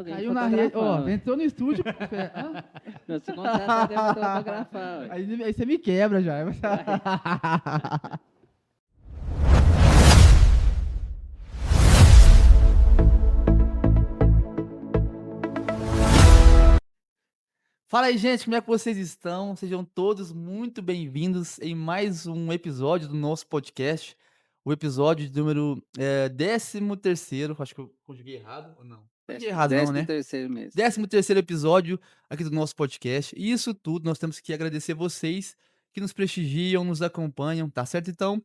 Alguém Caiu na rede. Ó, fotografar, ué. entrou no estúdio. Hã? Não, se contratar, deve fotografar, ué. Aí você me quebra já. Uai. Fala aí, gente, como é que vocês estão? Sejam todos muito bem-vindos em mais um episódio do nosso podcast. O episódio de número 13º. Acho que eu conjuguei errado ou não? Conjuguei errado não, Décimo né? terceiro mês. 13º episódio aqui do nosso podcast. E isso tudo nós temos que agradecer vocês que nos prestigiam, nos acompanham, tá certo? Então,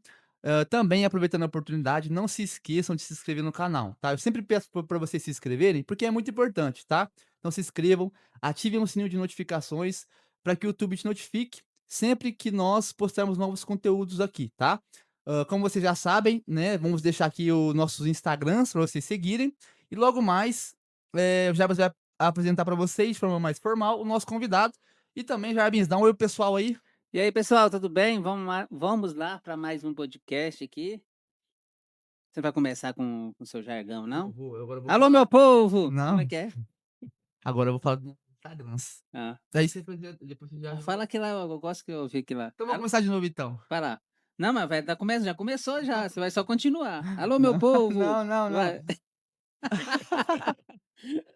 também aproveitando a oportunidade, não se esqueçam de se inscrever no canal, tá? Eu sempre peço para vocês se inscreverem, porque é muito importante, tá? Então se inscrevam, ativem o sininho de notificações para que o YouTube te notifique sempre que nós postarmos novos conteúdos aqui, tá? Como vocês já sabem, né? Vamos deixar aqui os nossos Instagrams para vocês seguirem. E logo mais, o Jabas vai apresentar para vocês de forma mais formal o nosso convidado. E também, Jarbins, dá um oi pro pessoal aí. E aí, pessoal, tudo bem? Vamos lá para mais um podcast aqui. Você vai começar com o seu jargão, não? Agora eu vou Alô, falar. meu povo! Como é Não, que é? agora eu vou falar dos Instagrams. Ah, Daí depois você já. fala aqui lá, eu gosto que eu ouvi aqui lá. Então vamos começar de novo então. Vai lá. Não, mas já começou já, você vai só continuar. Alô, meu Não, povo! não. Vai.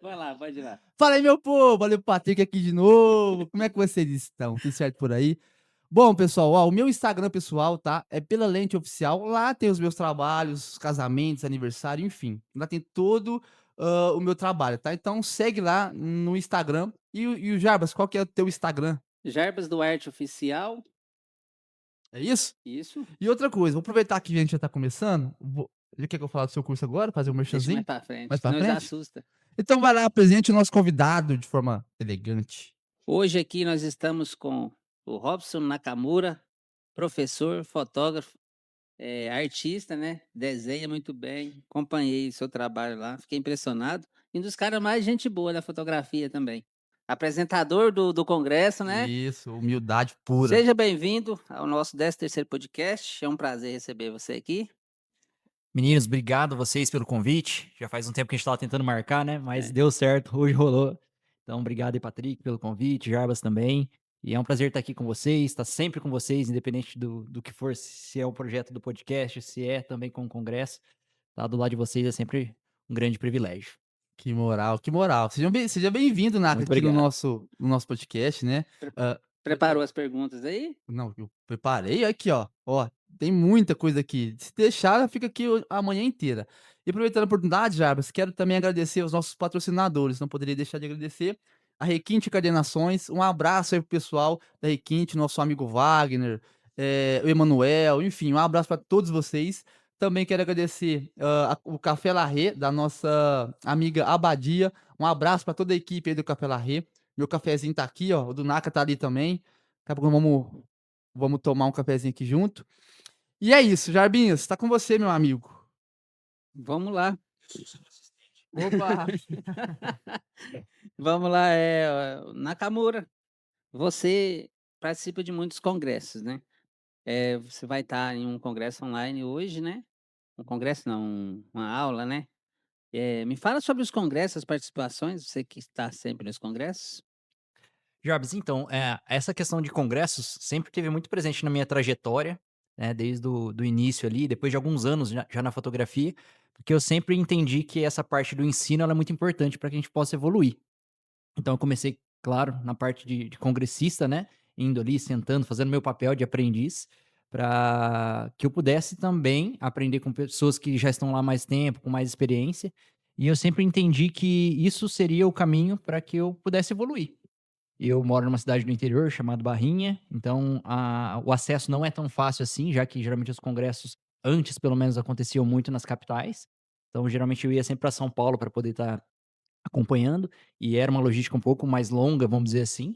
Vai lá, pode ir lá. Fala aí, meu povo! Olha o Patrick aqui de novo. Como é que vocês estão? Tudo certo por aí? Bom, pessoal, ó, o meu Instagram pessoal, tá? É Pela Lente Oficial. Lá tem os meus trabalhos, casamentos, aniversário, enfim. Lá tem todo o meu trabalho, tá? Então segue lá no Instagram. E o Jarbas, qual que é o teu Instagram? Jarbas Duarte Oficial. É isso? Isso. E outra coisa, vou aproveitar que a gente já tá começando. Já quer que eu fale do seu curso agora? Fazer um Deixa mais merchanzinho? pra frente, Mais pra senão eles frente? assustam. Então vai lá, apresente o nosso convidado de forma elegante. Hoje aqui nós estamos com o Robson Nakamura, professor, fotógrafo, artista, né? Desenha muito bem. Acompanhei seu trabalho lá, fiquei impressionado. E um dos caras mais gente boa da fotografia também. Apresentador do congresso, né? Isso, humildade pura. Seja bem-vindo ao nosso 13º podcast. É um prazer receber você aqui. Meninos, obrigado vocês pelo convite. Já faz um tempo que a gente estava tentando marcar, né? Mas É. deu certo, hoje rolou. Então, obrigado aí, Patrick, pelo convite, Jarbas também. E é um prazer estar aqui com vocês, estar sempre com vocês, independente do que for, se é um projeto do podcast, se é também com o congresso. Estar do lado de vocês é sempre um grande privilégio. Que moral, que moral. Seja bem-vindo, Naka, Muito aqui no obrigado. nosso podcast, né? Pode falar. Preparou as perguntas aí? Não, eu preparei aqui, ó. Ó, tem muita coisa aqui. Se deixar, fica aqui a manhã inteira. E aproveitando a oportunidade, Jarbas, quero também agradecer aos nossos patrocinadores. Não poderia deixar de agradecer a Requinte Coordenações. Um abraço aí pro pessoal da Requinte, nosso amigo Wagner, o Emanuel, enfim, um abraço para todos vocês. Também quero agradecer o Café Larré, da nossa amiga Abadia. Um abraço para toda a equipe aí do Café Larré. Meu cafezinho tá aqui, ó. O do Naka tá ali também. Daqui a pouco vamos tomar um cafezinho aqui junto. E é isso, Jarbinhas, tá com você, meu amigo. Vamos lá. Opa! Vamos lá, Nakamura. Você participa de muitos congressos, né? Você vai estar em um congresso online hoje, né? Um congresso não, uma aula, né? Me fala sobre os congressos, as participações, você que está sempre nos congressos. Jarbas, então, essa questão de congressos sempre teve muito presente na minha trajetória, né, desde do início ali, depois de alguns anos já na fotografia, porque eu sempre entendi que essa parte do ensino ela é muito importante para que a gente possa evoluir. Então eu comecei, claro, na parte de congressista, né, indo ali, sentando, fazendo meu papel de aprendiz, para que eu pudesse também aprender com pessoas que já estão lá há mais tempo, com mais experiência, e eu sempre entendi que isso seria o caminho para que eu pudesse evoluir. Eu moro numa cidade do interior chamada Barrinha, então o acesso não é tão fácil assim, já que geralmente os congressos, antes pelo menos, aconteciam muito nas capitais. Então, geralmente eu ia sempre para São Paulo para poder estar acompanhando, e era uma logística um pouco mais longa, vamos dizer assim.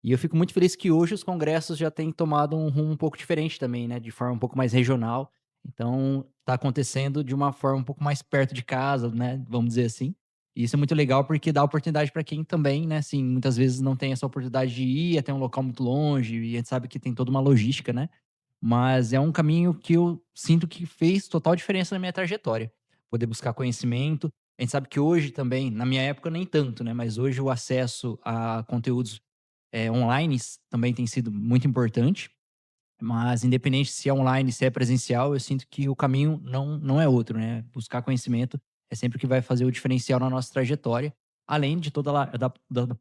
E eu fico muito feliz que hoje os congressos já têm tomado um rumo um pouco diferente também, né, de forma um pouco mais regional. Então, tá acontecendo de uma forma um pouco mais perto de casa, né, vamos dizer assim. E isso é muito legal porque dá oportunidade para quem também, né, assim, muitas vezes não tem essa oportunidade de ir até um local muito longe, e a gente sabe que tem toda uma logística, né. Mas é um caminho que eu sinto que fez total diferença na minha trajetória. Poder buscar conhecimento, A gente sabe que hoje também, na minha época nem tanto, né, mas hoje o acesso a conteúdos, onlines também tem sido muito importante, mas independente se é online, se é presencial, eu sinto que o caminho não é outro, né, buscar conhecimento é sempre o que vai fazer o diferencial na nossa trajetória, além de toda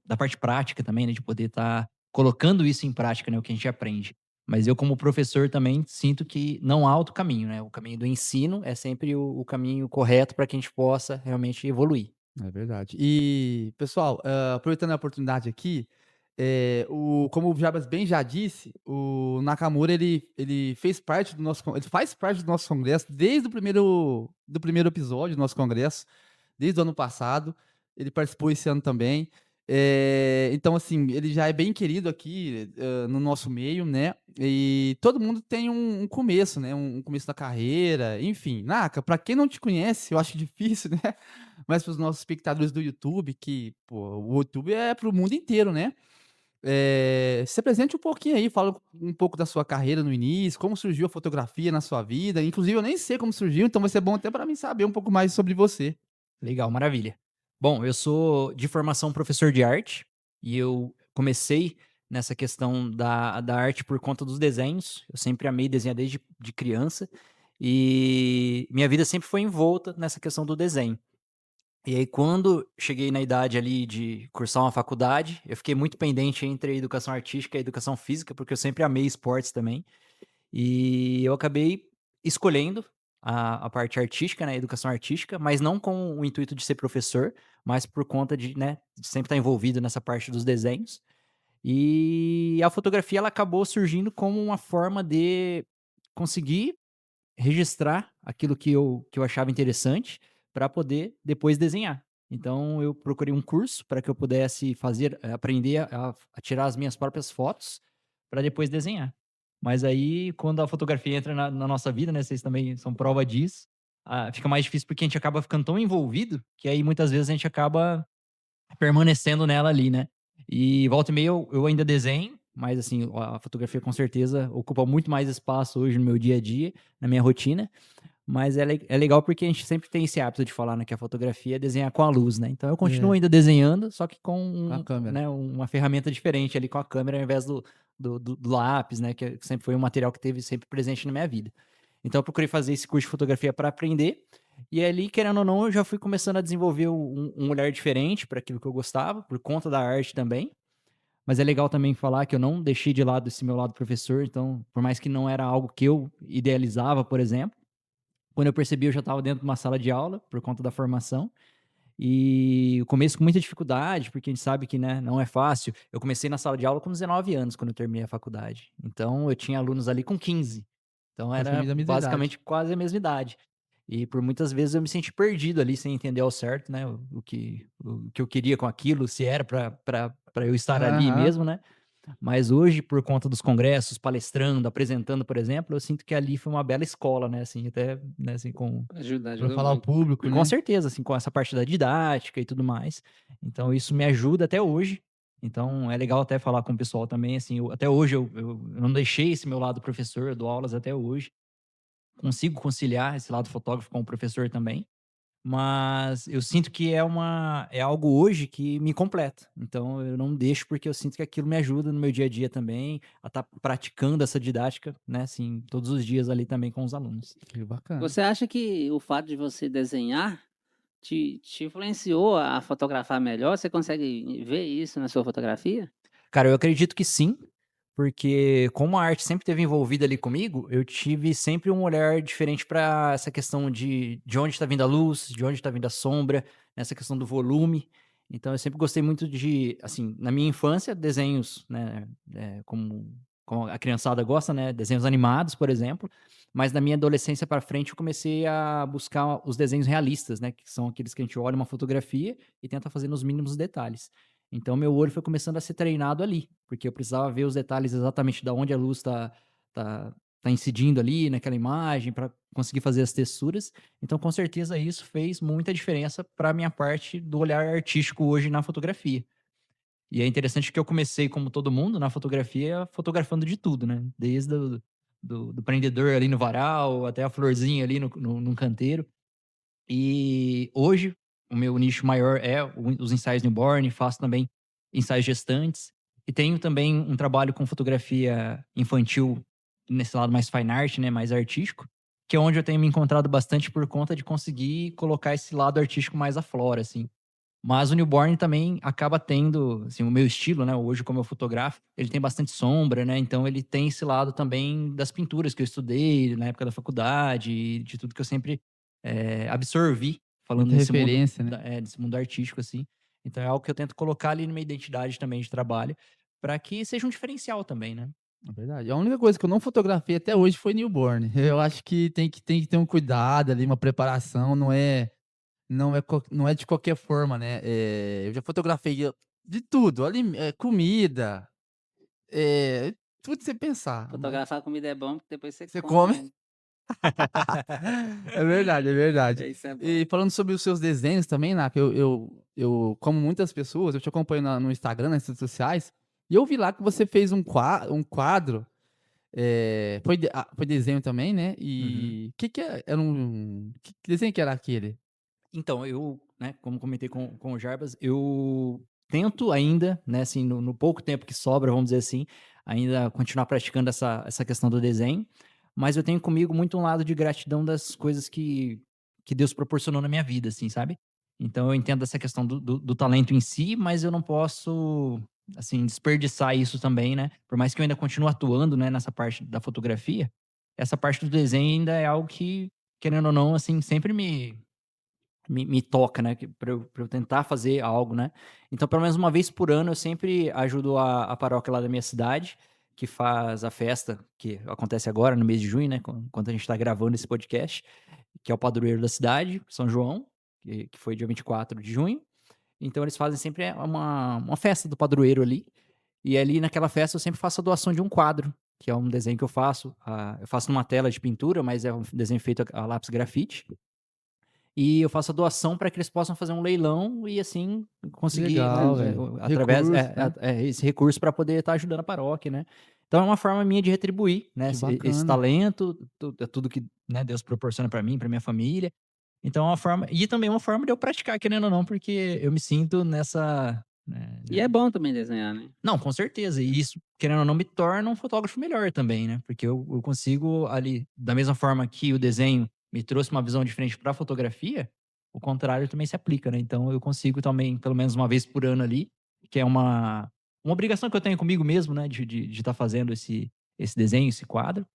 da parte prática também, né, de poder estar colocando isso em prática, né, o que a gente aprende. Mas eu como professor também sinto que não há outro caminho, né, o caminho do ensino é sempre o caminho correto para que a gente possa realmente evoluir. É verdade. E, pessoal, aproveitando a oportunidade aqui, como o Jabas bem já disse, o Nakamura ele faz parte do nosso congresso desde o primeiro episódio do nosso congresso, desde o ano passado, ele participou esse ano também. Então, assim, ele já é bem querido aqui, no nosso meio, né, e todo mundo tem um começo, né, um começo da carreira, enfim. Naka, pra quem não te conhece, eu acho difícil, né, mas para os nossos espectadores do YouTube, que, pô, o YouTube é para o mundo inteiro, né. Se apresente um pouquinho aí, fala um pouco da sua carreira no início, como surgiu a fotografia na sua vida, inclusive eu nem sei como surgiu, então vai ser bom até para mim saber um pouco mais sobre você. Legal, maravilha. Bom, eu sou de formação professor de arte e eu comecei nessa questão da arte por conta dos desenhos. Eu sempre amei desenhar desde de criança e minha vida sempre foi envolta nessa questão do desenho. E aí, quando cheguei na idade ali de cursar uma faculdade, eu fiquei muito pendente entre a educação artística e a educação física, porque eu sempre amei esportes também. E eu acabei escolhendo a parte artística, né, a educação artística, mas não com o intuito de ser professor, mas por conta de, né, de sempre estar envolvido nessa parte dos desenhos. E a fotografia ela acabou surgindo como uma forma de conseguir registrar aquilo que eu achava interessante para poder depois desenhar. Então eu procurei um curso para que eu pudesse aprender a tirar as minhas próprias fotos para depois desenhar. Mas aí quando a fotografia entra na nossa vida, né, vocês também são prova disso, fica mais difícil porque a gente acaba ficando tão envolvido, que aí muitas vezes a gente acaba permanecendo nela ali, né. E volta e meia eu ainda desenho, mas assim, a fotografia com certeza ocupa muito mais espaço hoje no meu dia a dia, na minha rotina, mas é legal porque a gente sempre tem esse hábito de falar, né, que a fotografia é desenhar com a luz, né. Então eu continuo É, ainda desenhando, só que com com a câmera. né, uma ferramenta diferente ali com a câmera ao invés do lápis, né, que sempre foi um material que teve sempre presente na minha vida. Então eu procurei fazer esse curso de fotografia para aprender, e ali, querendo ou não, eu já fui começando a desenvolver um olhar diferente para aquilo que eu gostava, por conta da arte também. Mas é legal também falar que eu não deixei de lado esse meu lado professor, então, por mais que não era algo que eu idealizava, por exemplo, quando eu percebi eu já estava dentro de uma sala de aula, por conta da formação, e o começo com muita dificuldade, porque a gente sabe que, né, não é fácil. Eu comecei na sala de aula com 19 anos, quando eu terminei a faculdade. Então eu tinha alunos ali com 15. Então era Praticamente da mesma idade. basicamente quase a mesma idade. E por muitas vezes eu me senti perdido ali, sem entender ao certo, né, o que eu queria com aquilo, se era para eu estar ali Aham. mesmo, né. Mas hoje, por conta dos congressos, palestrando, apresentando, por exemplo, eu sinto que ali foi uma bela escola, né, assim, até, né, assim, Pra Ajuda falar ao muito. público, com né. certeza, assim, com essa parte da didática e tudo mais. Então isso me ajuda até hoje. Então é legal até falar com o pessoal também, assim, até hoje eu não deixei esse meu lado professor, eu dou aulas até hoje. Consigo conciliar esse lado fotógrafo com o professor também, mas eu sinto que é algo hoje que me completa. Então eu não deixo, porque eu sinto que aquilo me ajuda no meu dia a dia também, a estar praticando essa didática, né, assim, todos os dias ali também com os alunos. Que bacana. Você acha que o fato de você desenhar te influenciou a fotografar melhor? Você consegue ver isso na sua fotografia? Cara, eu acredito que sim, porque como a arte sempre esteve envolvida ali comigo, eu tive sempre um olhar diferente para essa questão de onde está vindo a luz, de onde está vindo a sombra, nessa questão do volume. Então eu sempre gostei muito de, assim, na minha infância, desenhos, né, como a criançada gosta, né, desenhos animados, por exemplo, mas na minha adolescência para frente eu comecei a buscar os desenhos realistas, né, que são aqueles que a gente olha uma fotografia e tenta fazer nos mínimos detalhes. Então meu olho foi começando a ser treinado ali, porque eu precisava ver os detalhes exatamente da onde a luz tá tá incidindo ali naquela imagem para conseguir fazer as texturas. Então com certeza isso fez muita diferença para minha parte do olhar artístico hoje na fotografia. E é interessante que eu comecei, como todo mundo, na fotografia, fotografando de tudo, né, desde do prendedor ali no varal, até a florzinha ali no canteiro. E hoje, o meu nicho maior é os ensaios newborn, faço também ensaios gestantes. E tenho também um trabalho com fotografia infantil nesse lado mais fine art, né, mais artístico, que é onde eu tenho me encontrado bastante por conta de conseguir colocar esse lado artístico mais à flora, assim. Mas o newborn também acaba tendo, assim, o meu estilo, né, hoje como eu fotografo, ele tem bastante sombra, né, então ele tem esse lado também das pinturas que eu estudei na época da faculdade, e de tudo que eu sempre absorvi, falando Muita nesse mundo, referência, né? nesse mundo artístico, assim. Então é algo que eu tento colocar ali numa identidade também de trabalho, para que seja um diferencial também, né. É verdade. A única coisa que eu não fotografei até hoje foi newborn. Eu acho que tem que ter um cuidado ali, uma preparação, não é de qualquer forma, né. Eu já fotografei de tudo, comida, tudo que você pensar, mas Fotografar comida é bom, porque depois você você come come. ainda. É verdade, é verdade. Isso é bom. E falando sobre os seus desenhos também, Naka, eu como muitas pessoas, eu te acompanho no Instagram, nas redes sociais, e eu vi lá que você fez um quadro, foi desenho também, né, Uhum. e que era que desenho que era aquele? Então, eu, né, como comentei com o Jarbas, eu tento ainda, né, assim, no pouco tempo que sobra, vamos dizer assim, ainda continuar praticando essa questão do desenho, mas eu tenho comigo muito um lado de gratidão das coisas que Deus proporcionou na minha vida, assim, sabe? Então eu entendo essa questão do talento em si, mas eu não posso, assim, desperdiçar isso também, né? Por mais que eu ainda continue atuando, né, nessa parte da fotografia, essa parte do desenho ainda é algo que, querendo ou não, assim, sempre me toca, né, que pra eu tentar fazer algo, né. Então, pelo menos uma vez por ano, eu sempre ajudo a paróquia lá da minha cidade, que faz a festa, que acontece agora no mês de junho, né, enquanto a gente tá gravando esse podcast, que é o padroeiro da cidade, São João, que foi dia 24 de junho. Então eles fazem sempre uma festa do padroeiro ali, e ali naquela festa eu sempre faço a doação de um quadro, que é um desenho que eu faço numa tela de pintura, mas é um desenho feito a lápis grafite. E eu faço a doação para que eles possam fazer um leilão e, assim, Que conseguir, né, legal, velho. através Recurso, né. esse recurso para poder estar ajudando a paróquia, né. Então é uma forma minha de retribuir, né, Que esse bacana. talento, tudo que, né, Deus proporciona para mim, para minha família. Então é uma forma e também é uma forma de eu praticar, querendo ou não, porque eu me sinto nessa, E é bom também desenhar, né. não, com certeza. E isso, querendo ou não, me torna um fotógrafo melhor também, né? Porque eu consigo ali, da mesma forma que o desenho me trouxe uma visão diferente para a fotografia, o contrário também se aplica, né? Então eu consigo também, pelo menos uma vez por ano ali, que é uma obrigação que eu tenho comigo mesmo, né? De estar fazendo esse desenho, esse quadro.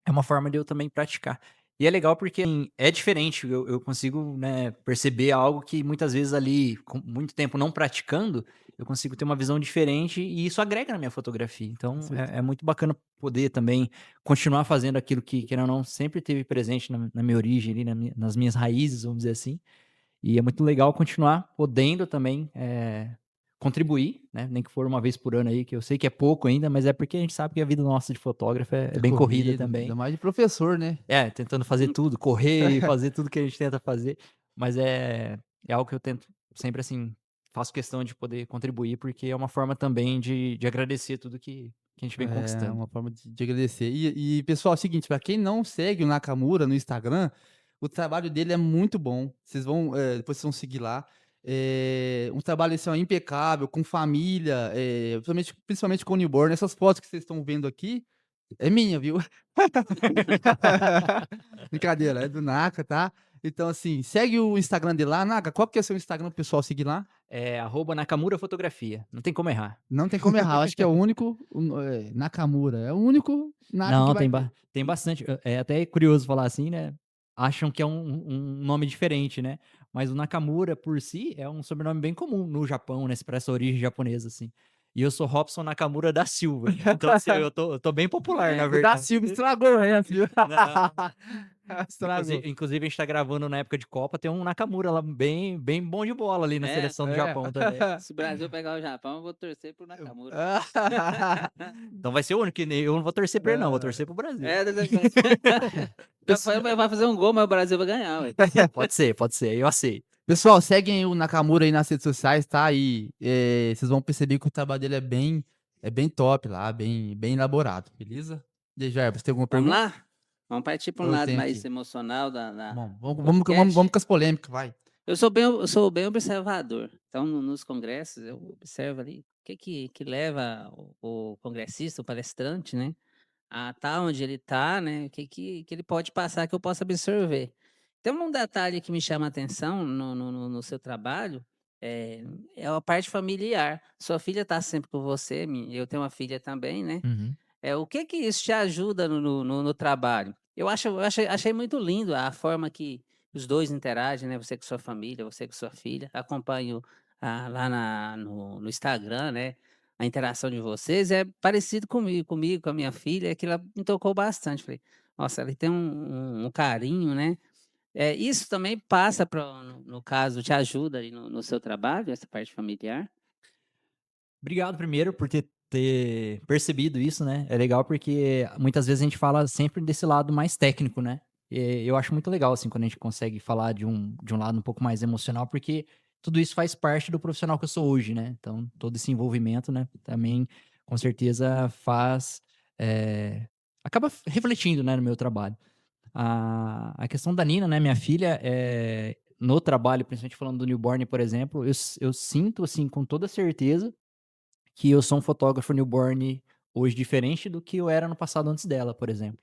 É uma forma de eu também praticar. E é legal porque, assim, é diferente, eu consigo, né, perceber algo que muitas vezes ali, com muito tempo não praticando, eu consigo ter uma visão diferente e isso agrega na minha fotografia. Com Então certeza. é muito bacana poder também continuar fazendo aquilo que, querendo ou não, sempre teve presente na minha origem ali, nas minhas raízes, vamos dizer assim. E é muito legal continuar podendo também, contribuir, né, nem que for uma vez por ano aí, que eu sei que é pouco ainda, mas é porque a gente sabe que a vida nossa de fotógrafo é Muita bem corrida corrida, ainda também. mais de professor, né. É, tentando fazer tudo, correr e fazer tudo que a gente tenta fazer, mas é algo que eu tento sempre, assim, faço questão de poder contribuir, porque é uma forma também de agradecer tudo que a gente vem É, conquistando. uma forma de agradecer. E pessoal, é o seguinte, pra quem não segue o Nakamura no Instagram, o trabalho dele é muito bom. Vocês vão, depois vocês vão seguir lá. Um trabalho, assim, ó, impecável, com família, principalmente com o newborn. Essas fotos que vocês estão vendo aqui, é minha, viu. Brincadeira, é do Naka, tá. Então, assim, segue o Instagram dele lá. Naka, qual que é o seu Instagram pro pessoal seguir lá? É @Nakamura Fotografia, não tem como errar. Não tem como errar, eu acho que é o único, Nakamura, é o único Naka que Não, vai ter. tem bastante. É até curioso falar assim, né, acham que é um nome diferente, né, mas o Nakamura por si é um sobrenome bem comum no Japão, né, pra essa origem japonesa, assim. E eu sou Robson Nakamura da Silva, então assim, eu tô bem popular na É. O da verdade. Silva estragou essa, viu. Não, Estragou. inclusive a gente tá gravando na época de Copa, tem um Nakamura lá bem bom de bola ali na É, seleção do É. Japão também. se o Brasil pegar o Japão, eu vou torcer pro Nakamura. Então vai ser o único que eu não vou torcer pra ele não, vou Ah, torcer pro Brasil. É, pesso vai fazer um gol, mas o Brasil vai ganhar, ué. Pode ser, eu aceito. Pessoal, seguem o Nakamura aí nas redes sociais, tá, e, vocês vão perceber que o trabalho dele é bem top lá, bem elaborado, beleza? E aí, Jarbas, tem alguma Vamos pergunta? lá? Vamos partir para um Eu lado tenho mais aqui. emocional da Vamos do podcast? com as polêmicas, vai. Eu sou bem observador, então nos congressos eu observo ali o que leva o congressista, o palestrante, né, a estar onde ele está, né, o que ele pode passar que eu possa absorver. Então um detalhe que me chama a atenção no seu trabalho, é é a parte familiar. Sua filha está sempre com você, eu tenho uma filha também, né. Uhum. O que que isso te ajuda no trabalho? Eu achei muito lindo a forma que os 2 interagem, né, você com sua família, você com sua filha. Acompanho, lá no Instagram, né, a interação de vocês é parecido comigo, com a minha filha, aquilo me tocou bastante. Falei: "Nossa, ela tem um carinho, né". Isso também passa para no caso, te ajuda aí no seu trabalho, essa parte familiar? Obrigado primeiro por ter percebido isso, né. É legal porque muitas vezes a gente fala sempre desse lado mais técnico, né. Eu acho muito legal, assim, quando a gente consegue falar de um lado um pouco mais emocional, porque tudo isso faz parte do profissional que eu sou hoje, né. Então todo esse envolvimento, né, também com certeza faz, acaba refletindo, né, no meu trabalho. A questão da Nina, né, minha filha, no trabalho, principalmente falando do newborn, por exemplo, eu sinto, assim, com toda certeza que eu sou um fotógrafo newborn hoje diferente do que eu era no passado antes dela, por exemplo.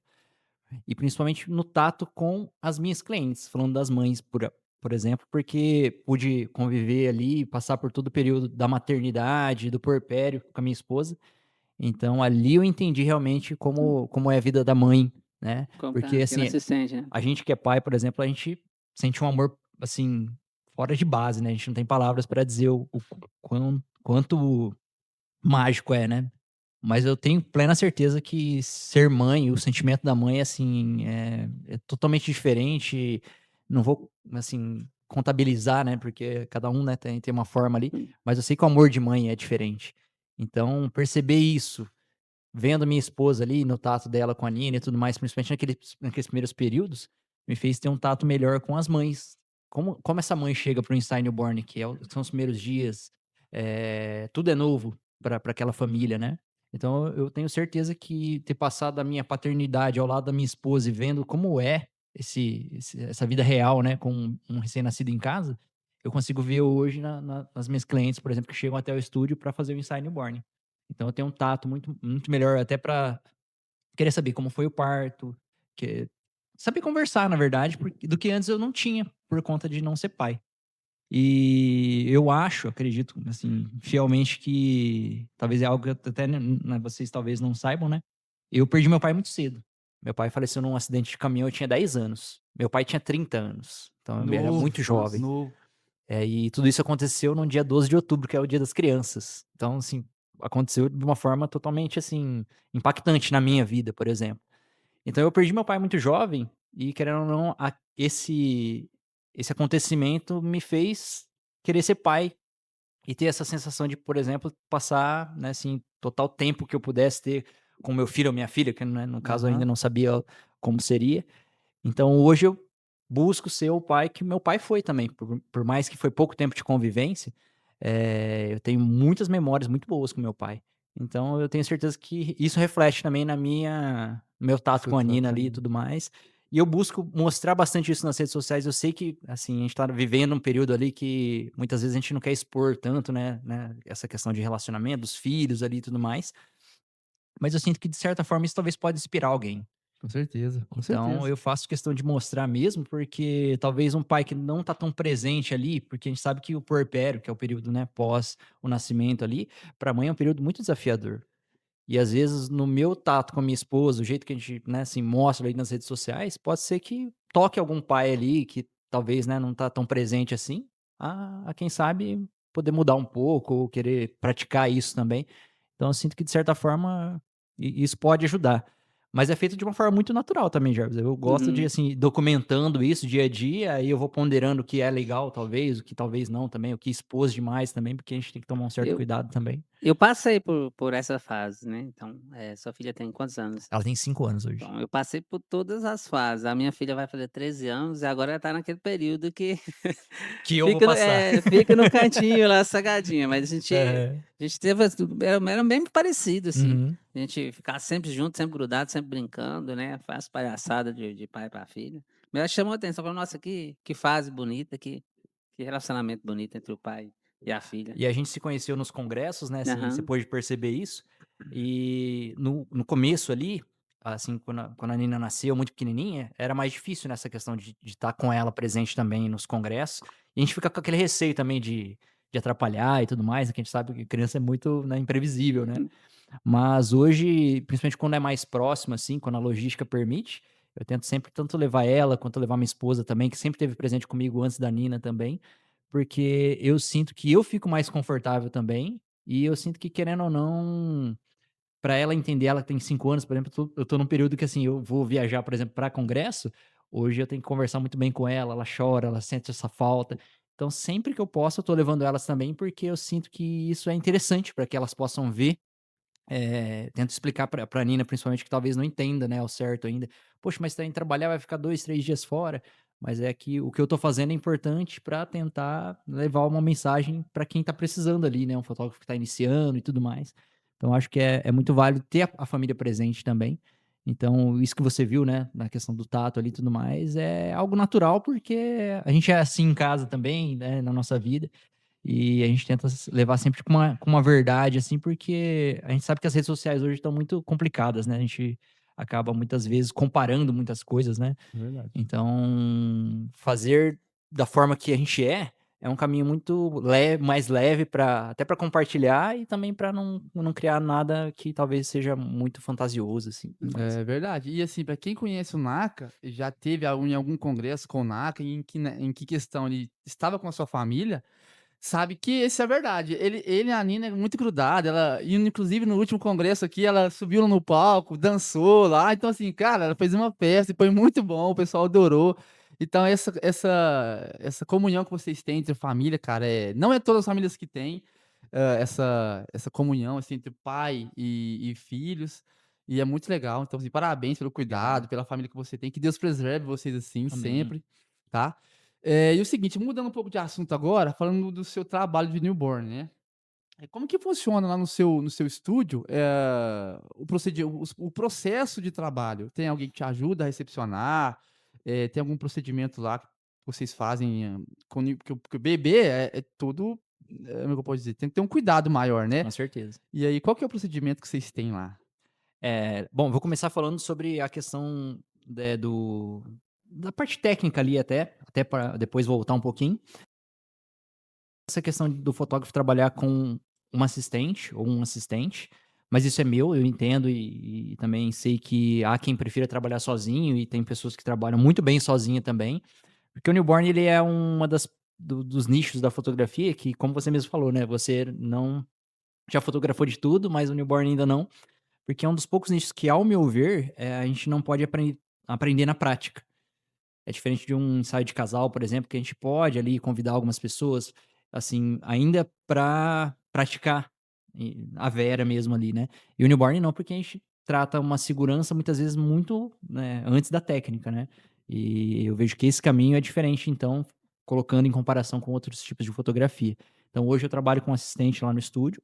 E principalmente no tato com as minhas clientes, falando das mães, por exemplo, porque pude conviver ali, passar por todo o período da maternidade, do puerpério com a minha esposa. Então ali eu entendi realmente como é a vida da mãe, né. Como Porque que ela assim, se sente, né? a gente que é pai, por exemplo, a gente sente um amor, assim, fora de base, né, a gente não tem palavras para dizer o quanto mágico é, né. Mas eu tenho plena certeza que ser mãe, o sentimento da mãe, assim, é totalmente diferente. Não vou, assim, contabilizar, né, porque cada um, né, tem uma forma ali, Hum, mas eu sei que o amor de mãe é diferente. Então perceber isso, vendo minha esposa ali, no tato dela com a Nina e tudo mais, principalmente naqueles primeiros períodos, me fez ter um tato melhor com as mães. Como essa mãe chega para o Einstein Newborn, que são os primeiros dias, tudo é novo para aquela família, né. Então eu tenho certeza que ter passado a minha paternidade ao lado da minha esposa e vendo como é essa vida real, né, com um recém-nascido em casa, eu consigo ver hoje nas minhas clientes, por exemplo, que chegam até o estúdio para fazer o Einstein Newborn. Então eu tenho um tato muito melhor até para querer saber como foi o parto, que saber conversar, na verdade, do que antes eu não tinha, por conta de não ser pai. E eu acredito, assim, fielmente que talvez é algo que até, né, vocês talvez não saibam, né, eu perdi meu pai muito cedo. Meu pai faleceu num acidente de caminhão, eu tinha 10 anos. Meu pai tinha 30 anos, então ele era Novo, muito jovem. nossa. novo. E tudo isso aconteceu no dia 12 de outubro, que é o Dia das Crianças. Então, assim, aconteceu de uma forma totalmente, assim, impactante na minha vida, por exemplo. Então eu perdi meu pai muito jovem e, querendo ou não, esse acontecimento me fez querer ser pai e ter essa sensação de, por exemplo, passar, né, assim, total tempo que eu pudesse ter com meu filho ou minha filha, que, né, no caso eu ainda Aham, não sabia como seria. Então hoje eu busco ser o pai que meu pai foi também, por mais que foi pouco tempo de convivência, eu tenho muitas memórias muito boas com meu pai. Então eu tenho certeza que isso reflete também no meu tato seu com a Nina trato ali e ali. tudo mais. E eu busco mostrar bastante isso nas redes sociais. Eu sei que, assim, a gente tá vivendo um período ali que muitas vezes a gente não quer expor tanto, né, essa questão de relacionamento, dos filhos ali e tudo mais, mas eu sinto que de certa forma isso talvez pode inspirar alguém. Com certeza, com Então certeza. eu faço questão de mostrar mesmo, porque talvez um pai que não tá tão presente ali, porque a gente sabe que o puerpério, que é o período, né, pós o nascimento ali, para a mãe é um período muito desafiador. E às vezes no meu tato com a minha esposa, o jeito que a gente, né, assim, mostra aí nas redes sociais, pode ser que toque algum pai ali que talvez, né, não tá tão presente assim, a quem sabe poder mudar um pouco ou querer praticar isso também. Então eu sinto que de certa forma isso pode ajudar. Mas é feito de uma forma muito natural também, Jarvis. Eu gosto de, Uhum. assim, ir documentando isso dia a dia, aí eu vou ponderando o que é legal talvez, o que talvez não também, o que expôs demais também, porque a gente tem que tomar um certo Eu cuidado também. eu passei por essa fase, né, então, sua filha tem quantos anos? Ela tem 5 anos hoje. Então, eu passei por todas as fases. A minha filha vai fazer 13 anos e agora ela tá naquele período que Que eu vou passar. fica no cantinho lá, sossegadinha, mas Aham. a gente teve era bem parecido, assim. Uhum. A gente ficava sempre junto, sempre grudado, sempre brincando, né, faz palhaçada de pai para filha. Mas ela chamou a atenção, falou: "Nossa, que fase bonita, que". Que relacionamento bonito entre o pai e a filha. E a gente se conheceu nos congressos, né, assim, você Aham. pôde perceber isso. E no começo ali, assim, quando a Nina nasceu muito pequenininha, era mais difícil nessa questão de estar com ela presente também nos congressos. E a gente fica com aquele receio também de atrapalhar e tudo mais, né, que a gente sabe que criança é muito, né, imprevisível, né. Hum. Mas hoje, principalmente quando é mais próximo, assim, quando a logística permite, eu tento sempre tanto levar ela quanto levar minha esposa também, que sempre esteve presente comigo antes da Nina também, porque eu sinto que eu fico mais confortável também, e eu sinto que querendo ou não, para ela entender, ela tem 5 anos, por exemplo, eu tô num período que, assim, eu vou viajar, por exemplo, para congresso, hoje eu tenho que conversar muito bem com ela chora, ela sente essa falta. Então sempre que eu posso, eu tô levando elas também, porque eu sinto que isso é interessante para que elas possam ver tento explicar pra Nina, principalmente, que talvez não entenda, né, ao certo ainda. "Poxa, mas você tá indo trabalhar, vai ficar 2, 3 dias fora", mas é que o que eu tô fazendo é importante pra tentar levar uma mensagem pra quem tá precisando ali, né, um fotógrafo que tá iniciando e tudo mais. Então acho que é muito válido ter a família presente também. Então isso que você viu, né, na questão do tato ali e tudo mais, é algo natural, porque a gente é assim em casa também, né, na nossa vida. E a gente tenta levar sempre com uma verdade, assim, porque a gente sabe que as redes sociais hoje estão muito complicadas, né, a gente acaba muitas vezes comparando muitas coisas, né. Verdade. Então, fazer da forma que a gente é um caminho muito mais leve para até para compartilhar e também para não criar nada que talvez seja muito fantasioso, assim, tudo mais. É verdade. E assim, pra quem conhece o Naka, já teve em algum congresso com o Naka, e em que questão ele estava com a sua família, sabe que isso é verdade. Ele e a Nina é muito grudada, ela e inclusive no último congresso aqui, ela subiu no palco, dançou lá, então assim, cara, ela fez uma festa e foi muito bom, o pessoal adorou. Então essa comunhão que vocês têm entre família, cara, não é todas as famílias que têm, essa comunhão, assim, entre pai e filhos, e é muito legal. Então, assim, parabéns pelo Obrigado. cuidado, pela família que você tem, que Deus preserve vocês assim Amém. sempre, tá. E o seguinte, mudando um pouco de assunto agora, falando do seu trabalho de newborn, né. Como que funciona lá no seu estúdio, o processo de trabalho? Tem alguém que te ajuda a recepcionar? Tem algum procedimento lá que vocês fazem, porque o bebê é tudo, como é que eu posso dizer? Tem que ter um cuidado maior, né. Com certeza. E aí, qual que é o procedimento que vocês têm lá? Bom, vou começar falando sobre a questão, da parte técnica ali até para depois voltar um pouquinho. Essa questão do fotógrafo trabalhar com uma assistente ou um assistente, mas isso é meu, eu entendo e também sei que há quem prefira trabalhar sozinho e tem pessoas que trabalham muito bem sozinha também, porque o newborn ele é uma dos nichos da fotografia que, como você mesmo falou, né, você não já fotografou de tudo, mas o newborn ainda não, porque é um dos poucos nichos que, ao meu ver, a gente não pode aprender na prática. É diferente de um ensaio de casal, por exemplo, que a gente pode ali convidar algumas pessoas, assim, ainda pra praticar a Vera mesmo ali, né. E o newborn não, porque a gente trata uma segurança muitas vezes muito, né, antes da técnica, né. E eu vejo que esse caminho é diferente, então, colocando em comparação com outros tipos de fotografia. Então hoje eu trabalho com assistente lá no estúdio,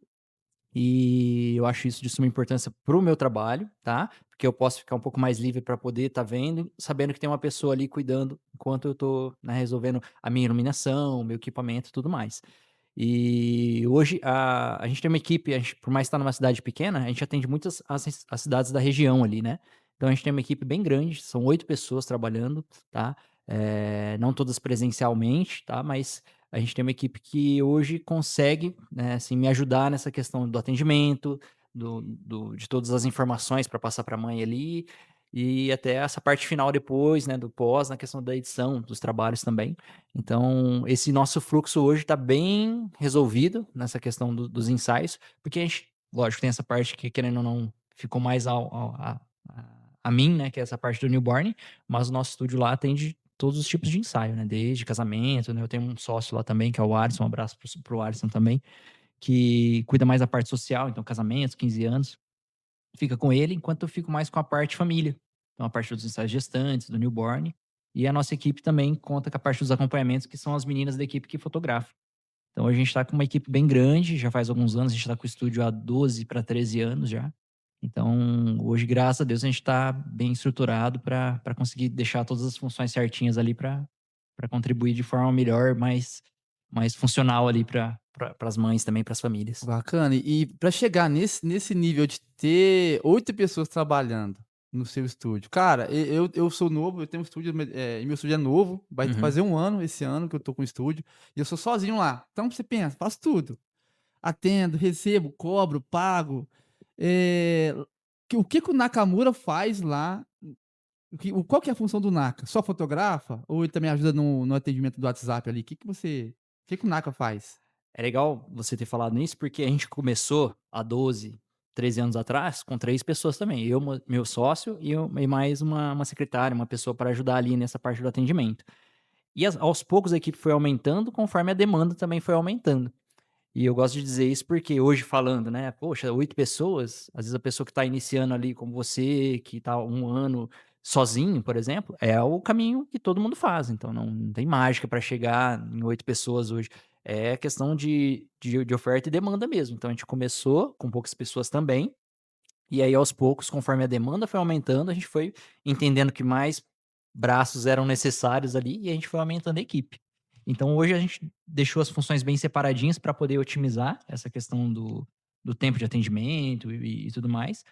e eu acho isso de suma importância para o meu trabalho, tá, porque eu posso ficar um pouco mais livre para poder estar vendo, sabendo que tem uma pessoa ali cuidando enquanto eu tô, né, resolvendo a minha iluminação, o meu equipamento e tudo mais. E hoje a gente tem uma equipe, a gente por mais estar numa cidade pequena, a gente atende muitas as cidades da região ali, né. Então a gente tem uma equipe bem grande, são 8 pessoas trabalhando, tá, não todas presencialmente, tá, mas a gente tem uma equipe que hoje consegue, né, assim, me ajudar nessa questão do atendimento, de todas as informações para passar para a mãe ali, e até essa parte final depois, né, do pós, na questão da edição dos trabalhos também. Então, esse nosso fluxo hoje está bem resolvido nessa questão dos ensaios, porque a gente, lógico, tem essa parte que, querendo ou não, ficou mais a mim, né, que é essa parte do newborn, mas o nosso estúdio lá atende todos os tipos de ensaio, né, desde casamento, né, eu tenho um sócio lá também, que é o Alisson, um abraço pro Alisson também, que cuida mais da parte social, então casamentos, 15 anos, fica com ele, enquanto eu fico mais com a parte família. Então a parte dos ensaios gestantes, do newborn, e a nossa equipe também conta com a parte dos acompanhamentos, que são as meninas da equipe que fotografa. Então a gente tá com uma equipe bem grande, já faz alguns anos, a gente tá com o estúdio há 12 para 13 anos já. Então, hoje, graças a Deus, a gente tá bem estruturado para conseguir deixar todas as funções certinhas ali para contribuir de forma melhor, mais mais funcional ali para as mães também, para as famílias. Bacana. E para chegar nesse nível de ter 8 pessoas trabalhando no seu estúdio, cara, eu sou novo, eu tenho um estúdio, e meu estúdio é novo, vai Uhum. fazer um ano esse ano que eu tô com o estúdio, e eu sou sozinho lá. Então você pensa, faço tudo. Atendo, recebo, cobro, pago. Eh, o que o Nakamura faz lá? Qual que é a função do Naka? Só fotografa? Ou ele também ajuda no atendimento do WhatsApp ali? O que o Naka faz? É legal você ter falado nisso, porque a gente começou há 12, 13 anos atrás com 3 pessoas também. Eu, meu sócio e mais uma secretária, uma pessoa para ajudar ali nessa parte do atendimento. E aos poucos a equipe foi aumentando conforme a demanda também foi aumentando. E eu gosto de dizer isso porque hoje falando, né, poxa, 8 pessoas, às vezes a pessoa que está iniciando ali como você, que está um ano sozinho, por exemplo, é o caminho que todo mundo faz. Então não tem mágica para chegar em 8 pessoas hoje. É questão de oferta e demanda mesmo. Então a gente começou com poucas pessoas também, e aí aos poucos, conforme a demanda foi aumentando, a gente foi entendendo que mais braços eram necessários ali e a gente foi aumentando a equipe. Então hoje a gente deixou as funções bem separadinhas para poder otimizar essa questão do tempo de atendimento e tudo mais.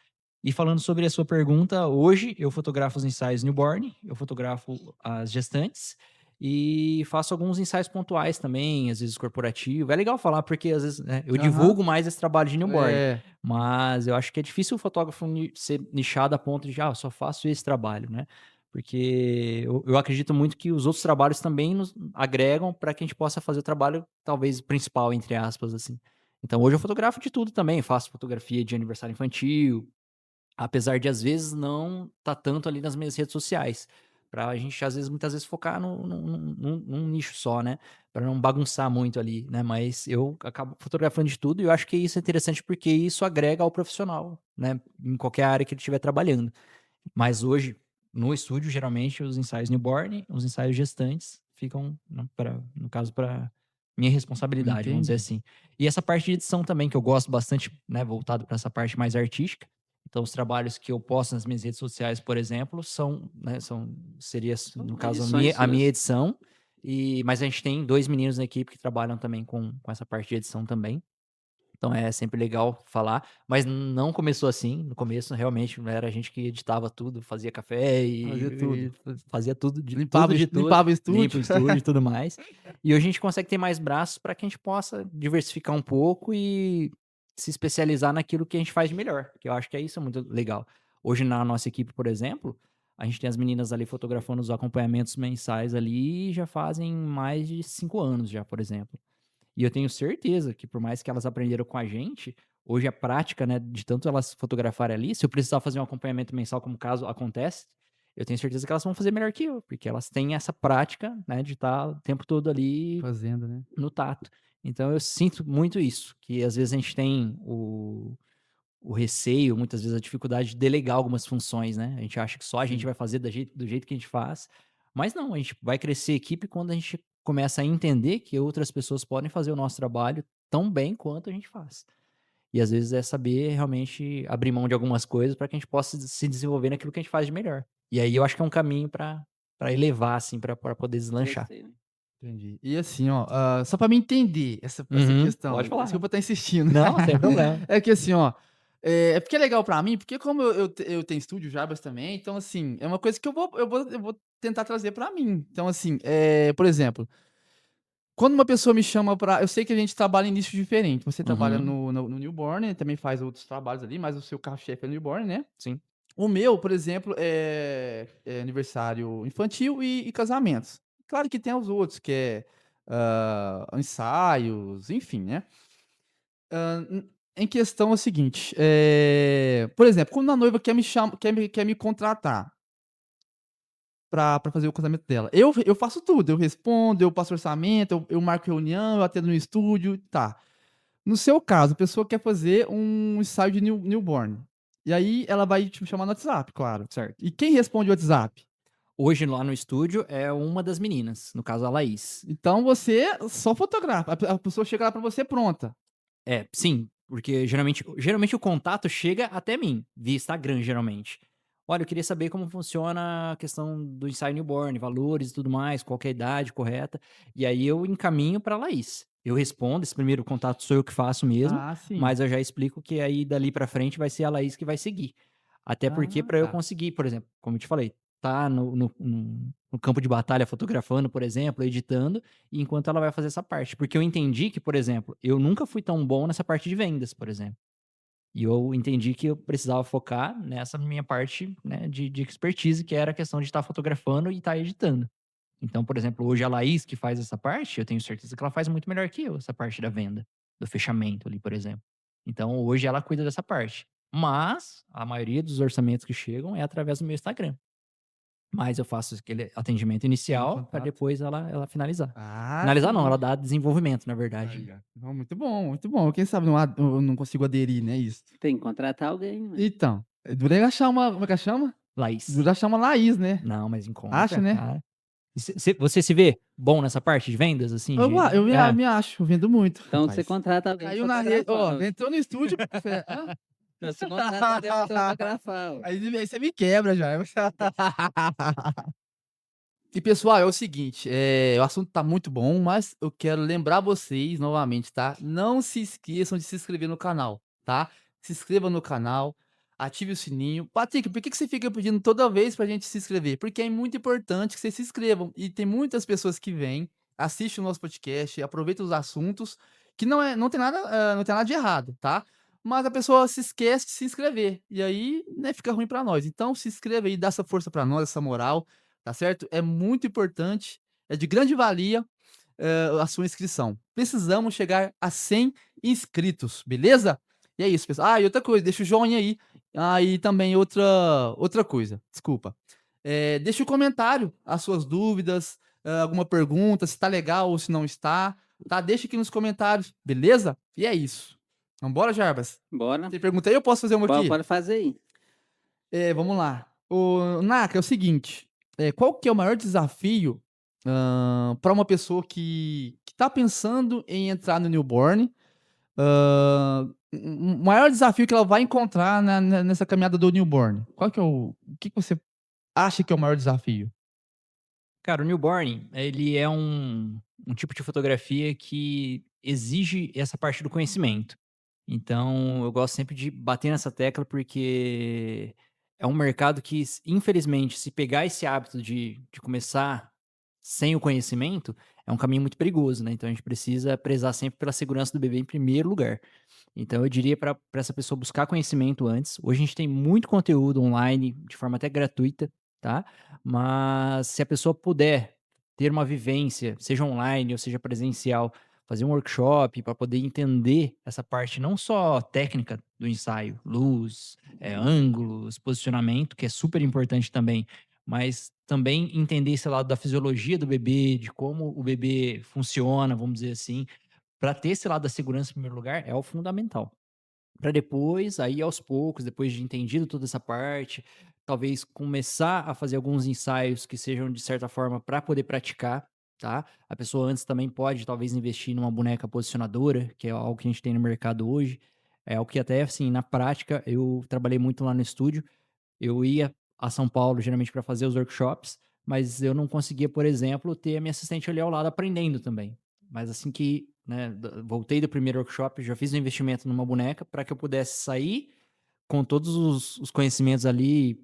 E falando sobre a sua pergunta, hoje eu fotografo os ensaios newborn, eu fotografo as gestantes e faço alguns ensaios pontuais também, às vezes corporativo. É legal falar porque às vezes, né, eu Aham. divulgo mais esse trabalho de newborn, É, mas eu acho que é difícil o fotógrafo ser nichado a ponto de, eu só faço esse trabalho, né? Porque eu acredito muito que os outros trabalhos também nos agregam para que a gente possa fazer o trabalho, talvez, principal, entre aspas, assim. Então hoje eu fotografo de tudo também, faço fotografia de aniversário infantil, apesar de às vezes não tá tanto ali nas minhas redes sociais, pra gente às vezes muitas vezes focar num nicho só, né, pra não bagunçar muito ali, né, mas eu acabo fotografando de tudo e eu acho que isso é interessante, porque isso agrega ao profissional, né, em qualquer área que ele estiver trabalhando. Mas hoje, no estúdio, geralmente os ensaios newborn, os ensaios gestantes ficam no caso para minha responsabilidade, vamos dizer entendi. assim. E essa parte de edição também, que eu gosto bastante, né, voltado para essa parte mais artística. Então, os trabalhos que eu posto nas minhas redes sociais, por exemplo, são, né, seria, São no caso, edições a minha suas. edição. Mas a gente tem 2 meninos na equipe que trabalham também com essa parte de edição também. Então é sempre legal falar, mas não começou assim. No começo, realmente, era a gente que editava tudo, fazia café Fazia e tudo. fazia tudo de tudo, Limpava de tudo, limpava o limpa o estúdio. estúdio e tudo mais. E hoje a gente consegue ter mais braços para que a gente possa diversificar um pouco e se especializar naquilo que a gente faz de melhor, que eu acho que é isso muito legal. Hoje na nossa equipe, por exemplo, a gente tem as meninas ali fotografando os acompanhamentos mensais ali, já fazem mais de 5 anos já, por exemplo. E eu tenho certeza que por mais que elas aprenderam com a gente, hoje a prática, né, de tanto elas fotografarem ali, se eu precisar fazer um acompanhamento mensal, como caso acontece, eu tenho certeza que elas vão fazer melhor que eu, porque elas têm essa prática, né, de estar o tempo todo ali Fazenda, né. no tato. Então eu sinto muito isso, que às vezes a gente tem o receio, muitas vezes a dificuldade de delegar algumas funções, né? A gente acha que só a gente Sim. vai fazer do jeito que a gente faz, mas não, a gente vai crescer a equipe quando a gente começa a entender que outras pessoas podem fazer o nosso trabalho tão bem quanto a gente faz. E às vezes é saber realmente abrir mão de algumas coisas para que a gente possa se desenvolver naquilo que a gente faz de melhor. E aí eu acho que é um caminho para elevar, assim, para poder deslanchar. Crescer, né. Entendi. E assim, ó, só pra mim entender essa Uhum, questão, pode falar. desculpa estar insistindo. Não, sem problema. É que assim, ó, é porque é legal pra mim, porque como eu tenho estúdio Jabras também, então assim, é uma coisa que eu vou tentar trazer pra mim. Então assim, por exemplo, quando uma pessoa me chama pra eu sei que a gente trabalha em nichos diferentes, você trabalha Uhum, no newborn, também faz outros trabalhos ali, mas o seu carro-chefe é newborn, né. sim. O meu, por exemplo, é aniversário infantil e casamentos. Claro que tem os outros, que é, ensaios, enfim, né. Em questão é o seguinte, por exemplo, quando a noiva quer me contratar pra fazer o casamento dela, eu faço tudo, eu respondo, eu passo orçamento, eu marco reunião, eu atendo no estúdio, tá. No seu caso, a pessoa quer fazer um ensaio de newborn, e aí ela vai te chamar no WhatsApp, claro. Certo. E quem responde o WhatsApp? Hoje lá no estúdio é uma das meninas, no caso a Laís. Então você só fotografa, a pessoa chega lá pra você pronta. É, sim, porque geralmente o contato chega até mim, via Instagram geralmente. Olha, eu queria saber como funciona a questão do ensaio newborn, valores e tudo mais, qual que é a idade correta. E aí eu encaminho para a Laís. Eu respondo, esse primeiro contato sou eu que faço mesmo, Ah, sim. mas eu já explico que aí dali para frente vai ser a Laís que vai seguir. Até porque Ah, para eu tá. conseguir, por exemplo, como eu te falei, tá no campo de batalha fotografando, por exemplo, editando, e enquanto ela vai fazer essa parte. Porque eu entendi que, por exemplo, eu nunca fui tão bom nessa parte de vendas, por exemplo. E eu entendi que eu precisava focar nessa minha parte, né, de expertise, que era a questão de estar fotografando e estar editando. Então, por exemplo, hoje a Laís que faz essa parte, eu tenho certeza que ela faz muito melhor que eu, essa parte da venda, do fechamento ali, por exemplo. Então, hoje ela cuida dessa parte. Mas a maioria dos orçamentos que chegam é através do meu Instagram. Mas eu faço aquele atendimento Tem inicial para contato. depois ela finalizar. Ah, Finalizar não, sim. ela dá desenvolvimento, na verdade, né. Aí, ó. Não, muito bom, muito bom. Quem sabe eu não consigo aderir, né, isso. Tem que contratar alguém, ué. Então, dura achar uma como é que chama? Laís. Dura achar uma Laís, né. Não, mas Acha, encontra, né? cara. E você se vê bom nessa parte de vendas, assim, Eu de é. me acho, vendo muito, Então você rapaz. contrata alguém Caiu pra na rede fotografar, ó, ué. entrou no estúdio, fé hã? Então você contrata alguém pra fotografar, ué. Aí você me quebra já. E pessoal, é o seguinte, o assunto tá muito bom, mas eu quero lembrar vocês novamente, tá? Não se esqueçam de se inscrever no canal, tá? Se inscreva no canal, ative o sininho. Patrick, por que que você fica pedindo toda vez pra gente se inscrever? Porque é muito importante que vocês se inscrevam. E tem muitas pessoas que vêm, assistem o nosso podcast, aproveitam os assuntos, que não tem nada, não tem nada de errado, tá? Mas a pessoa se esquece de se inscrever. E aí, né, fica ruim pra nós. Então se inscreva aí, dá essa força pra nós, essa moral. Tá certo? É muito importante, é de grande valia, a sua inscrição. Precisamos chegar a 100 inscritos, beleza? E é isso, pessoal. Ah, e outra coisa, deixa o joinha aí. Ah, e também outra coisa, desculpa. Deixa o comentário, as suas dúvidas, alguma pergunta, se tá legal ou se não está, tá? Deixa aqui nos comentários, beleza? E é isso. Vambora, Jarbas? Bora. Tem pergunta aí ou posso fazer uma aqui? Pode fazer aí. Vamos lá. O Naka, é o seguinte, qual que é o maior desafio, para uma pessoa que tá pensando em entrar no newborn, o maior desafio que ela vai encontrar nessa caminhada do newborn? Qual que é o que que você acha que é o maior desafio? Cara, o newborn, ele é um tipo de fotografia que exige essa parte do conhecimento. Então, eu gosto sempre de bater nessa tecla, porque é um mercado que, infelizmente, se pegar esse hábito de começar sem o conhecimento, é um caminho muito perigoso, né? Então, a gente precisa prezar sempre pela segurança do bebê em primeiro lugar. Então, eu diria para essa pessoa buscar conhecimento antes. Hoje a gente tem muito conteúdo online, de forma até gratuita, tá? Mas se a pessoa puder ter uma vivência, seja online ou seja presencial, fazer um workshop para poder entender essa parte não só técnica do ensaio, luz, ângulos, posicionamento, que é super importante também, mas também entender esse lado da fisiologia do bebê, de como o bebê funciona, vamos dizer assim, para ter esse lado da segurança em primeiro lugar, é o fundamental. Para depois, aí aos poucos, depois de entendido toda essa parte, talvez começar a fazer alguns ensaios que sejam de certa forma para poder praticar, tá? A pessoa antes também pode talvez investir numa boneca posicionadora, que é algo que a gente tem no mercado hoje. É algo que até assim, na prática, eu trabalhei muito lá no estúdio. Eu ia a São Paulo geralmente para fazer os workshops, mas eu não conseguia, por exemplo, ter a minha assistente ali ao lado aprendendo também. Mas assim que, né, voltei do primeiro workshop, já fiz um investimento numa boneca para que eu pudesse sair com todos os conhecimentos ali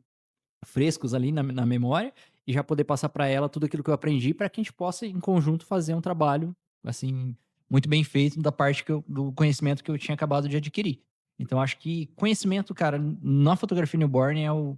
frescos ali na memória e já poder passar para ela tudo aquilo que eu aprendi para que a gente possa em conjunto fazer um trabalho assim muito bem feito da parte do conhecimento que eu tinha acabado de adquirir. Então acho que conhecimento, cara, na fotografia newborn é o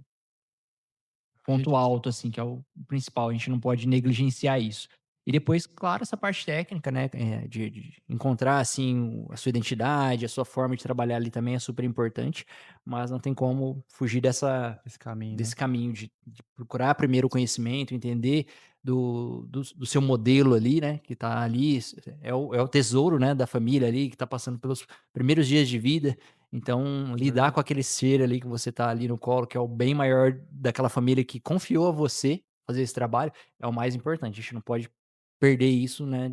ponto alto, assim, que é o principal, a gente não pode negligenciar isso. E depois, claro, essa parte técnica, né, de encontrar, assim, a sua identidade, a sua forma de trabalhar ali também é super importante, mas não tem como fugir Esse caminho, né? desse caminho de procurar primeiro o conhecimento, entender do seu modelo ali, né, que tá ali, é o tesouro, né, da família ali, que tá passando pelos primeiros dias de vida, então É lidar verdade. com aquele ser ali que você tá ali no colo, que é o bem maior daquela família que confiou a você fazer esse trabalho, é o mais importante, a gente não pode perder isso, né,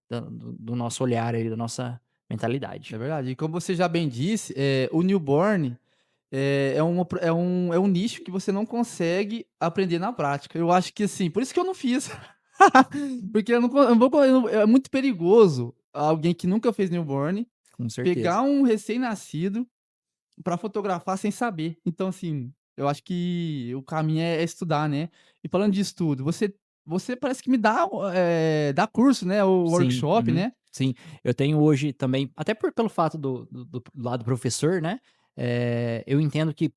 do nosso olhar aí, da nossa mentalidade. É verdade. E como você já bem disse, o newborn, é um nicho que você não consegue aprender na prática. Eu acho que, assim, por isso que eu não fiz. Porque eu não vou co eu não é muito perigoso alguém que nunca fez newborn Com certeza. pegar um recém-nascido pra fotografar sem saber. Então, assim, eu acho que o caminho é estudar, né. E falando de estudo, você parece que me dá curso, né, ou Sim, workshop, uhum, né. sim. Eu tenho hoje também, até pelo fato do lado professor, né, eu entendo que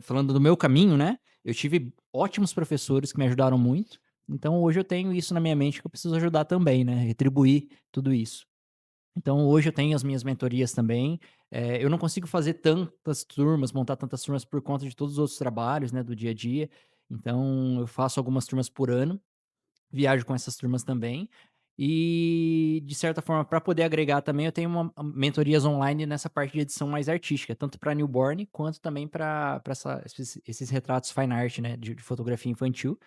falando do meu caminho, né, eu tive ótimos professores que me ajudaram muito, então hoje eu tenho isso na minha mente que eu preciso ajudar também, né, retribuir tudo isso. Então hoje eu tenho as minhas mentorias também, eu não consigo fazer tantas turmas, montar tantas turmas por conta de todos os outros trabalhos, né, do dia a dia, então eu faço algumas turmas por ano, viajo com essas turmas também. E, de certa forma, para poder agregar também, eu tenho mentorias online nessa parte de edição mais artística, tanto para newborn quanto também para esses retratos fine art, né, de fotografia infantil.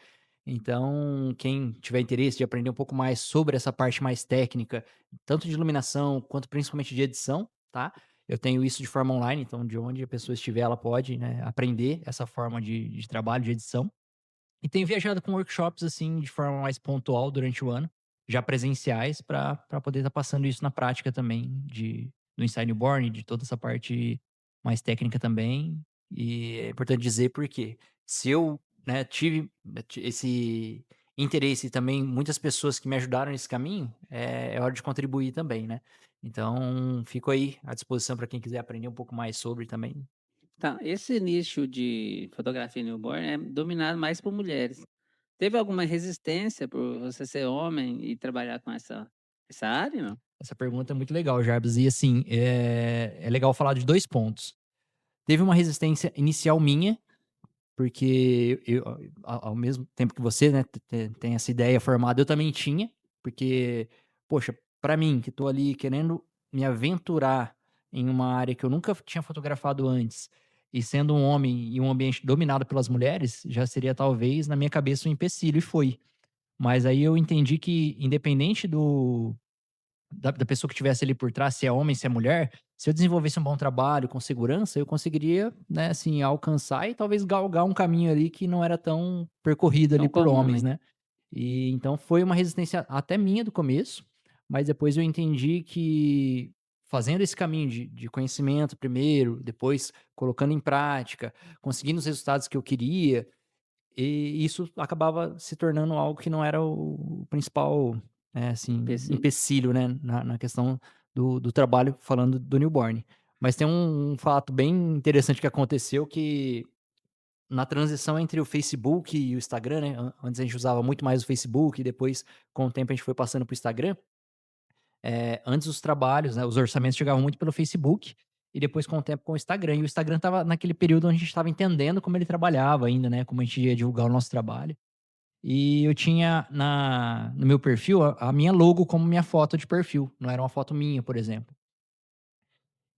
Então, quem tiver interesse de aprender um pouco mais sobre essa parte mais técnica, tanto de iluminação quanto principalmente de edição, tá? Eu tenho isso de forma online, então de onde a pessoa estiver, ela pode, né, aprender essa forma de trabalho, de edição. E tenho viajado com workshops, assim, de forma mais pontual durante o ano, já presenciais, para poder estar passando isso na prática também, do Ensaio Newborn, de toda essa parte mais técnica também. E é importante dizer porque se eu, né, tive esse interesse e também muitas pessoas que me ajudaram nesse caminho, é hora de contribuir também, né. Então, fico aí à disposição para quem quiser aprender um pouco mais sobre também. Tá, esse nicho de fotografia newborn é dominado mais por mulheres. Teve alguma resistência por você ser homem e trabalhar com essa área, não? Essa pergunta é muito legal, Jarbas. E assim, é legal falar de 2 pontos. Teve uma resistência inicial minha, porque ao mesmo tempo que você, né, tem essa ideia formada, eu também tinha, porque, poxa, pra mim que tô ali querendo me aventurar em uma área que eu nunca tinha fotografado antes, e sendo um homem em um ambiente dominado pelas mulheres, já seria talvez na minha cabeça um empecilho, e foi. Mas aí eu entendi que independente da pessoa que estivesse ali por trás, se é homem, se é mulher, se eu desenvolvesse um bom trabalho com segurança, eu conseguiria, né, assim, alcançar e talvez galgar um caminho ali que não era tão percorrido ali Tão por comum, homens, né? né. E então foi uma resistência até minha do começo, mas depois eu entendi que fazendo esse caminho de conhecimento primeiro, depois colocando em prática, conseguindo os resultados que eu queria, e isso acabava se tornando algo que não era o principal, assim, Empecilho. empecilho, né, na questão do trabalho, falando do newborn. Mas tem um fato bem interessante que aconteceu, que na transição entre o Facebook e o Instagram, né, antes a gente usava muito mais o Facebook e depois, com o tempo, a gente foi passando para o Instagram. Antes os trabalhos, né, os orçamentos chegavam muito pelo Facebook, e depois com o tempo com o Instagram. E o Instagram estava naquele período onde a gente estava entendendo como ele trabalhava ainda, né, como a gente ia divulgar o nosso trabalho. E eu tinha no meu perfil a minha logo como minha foto de perfil, não era uma foto minha, por exemplo.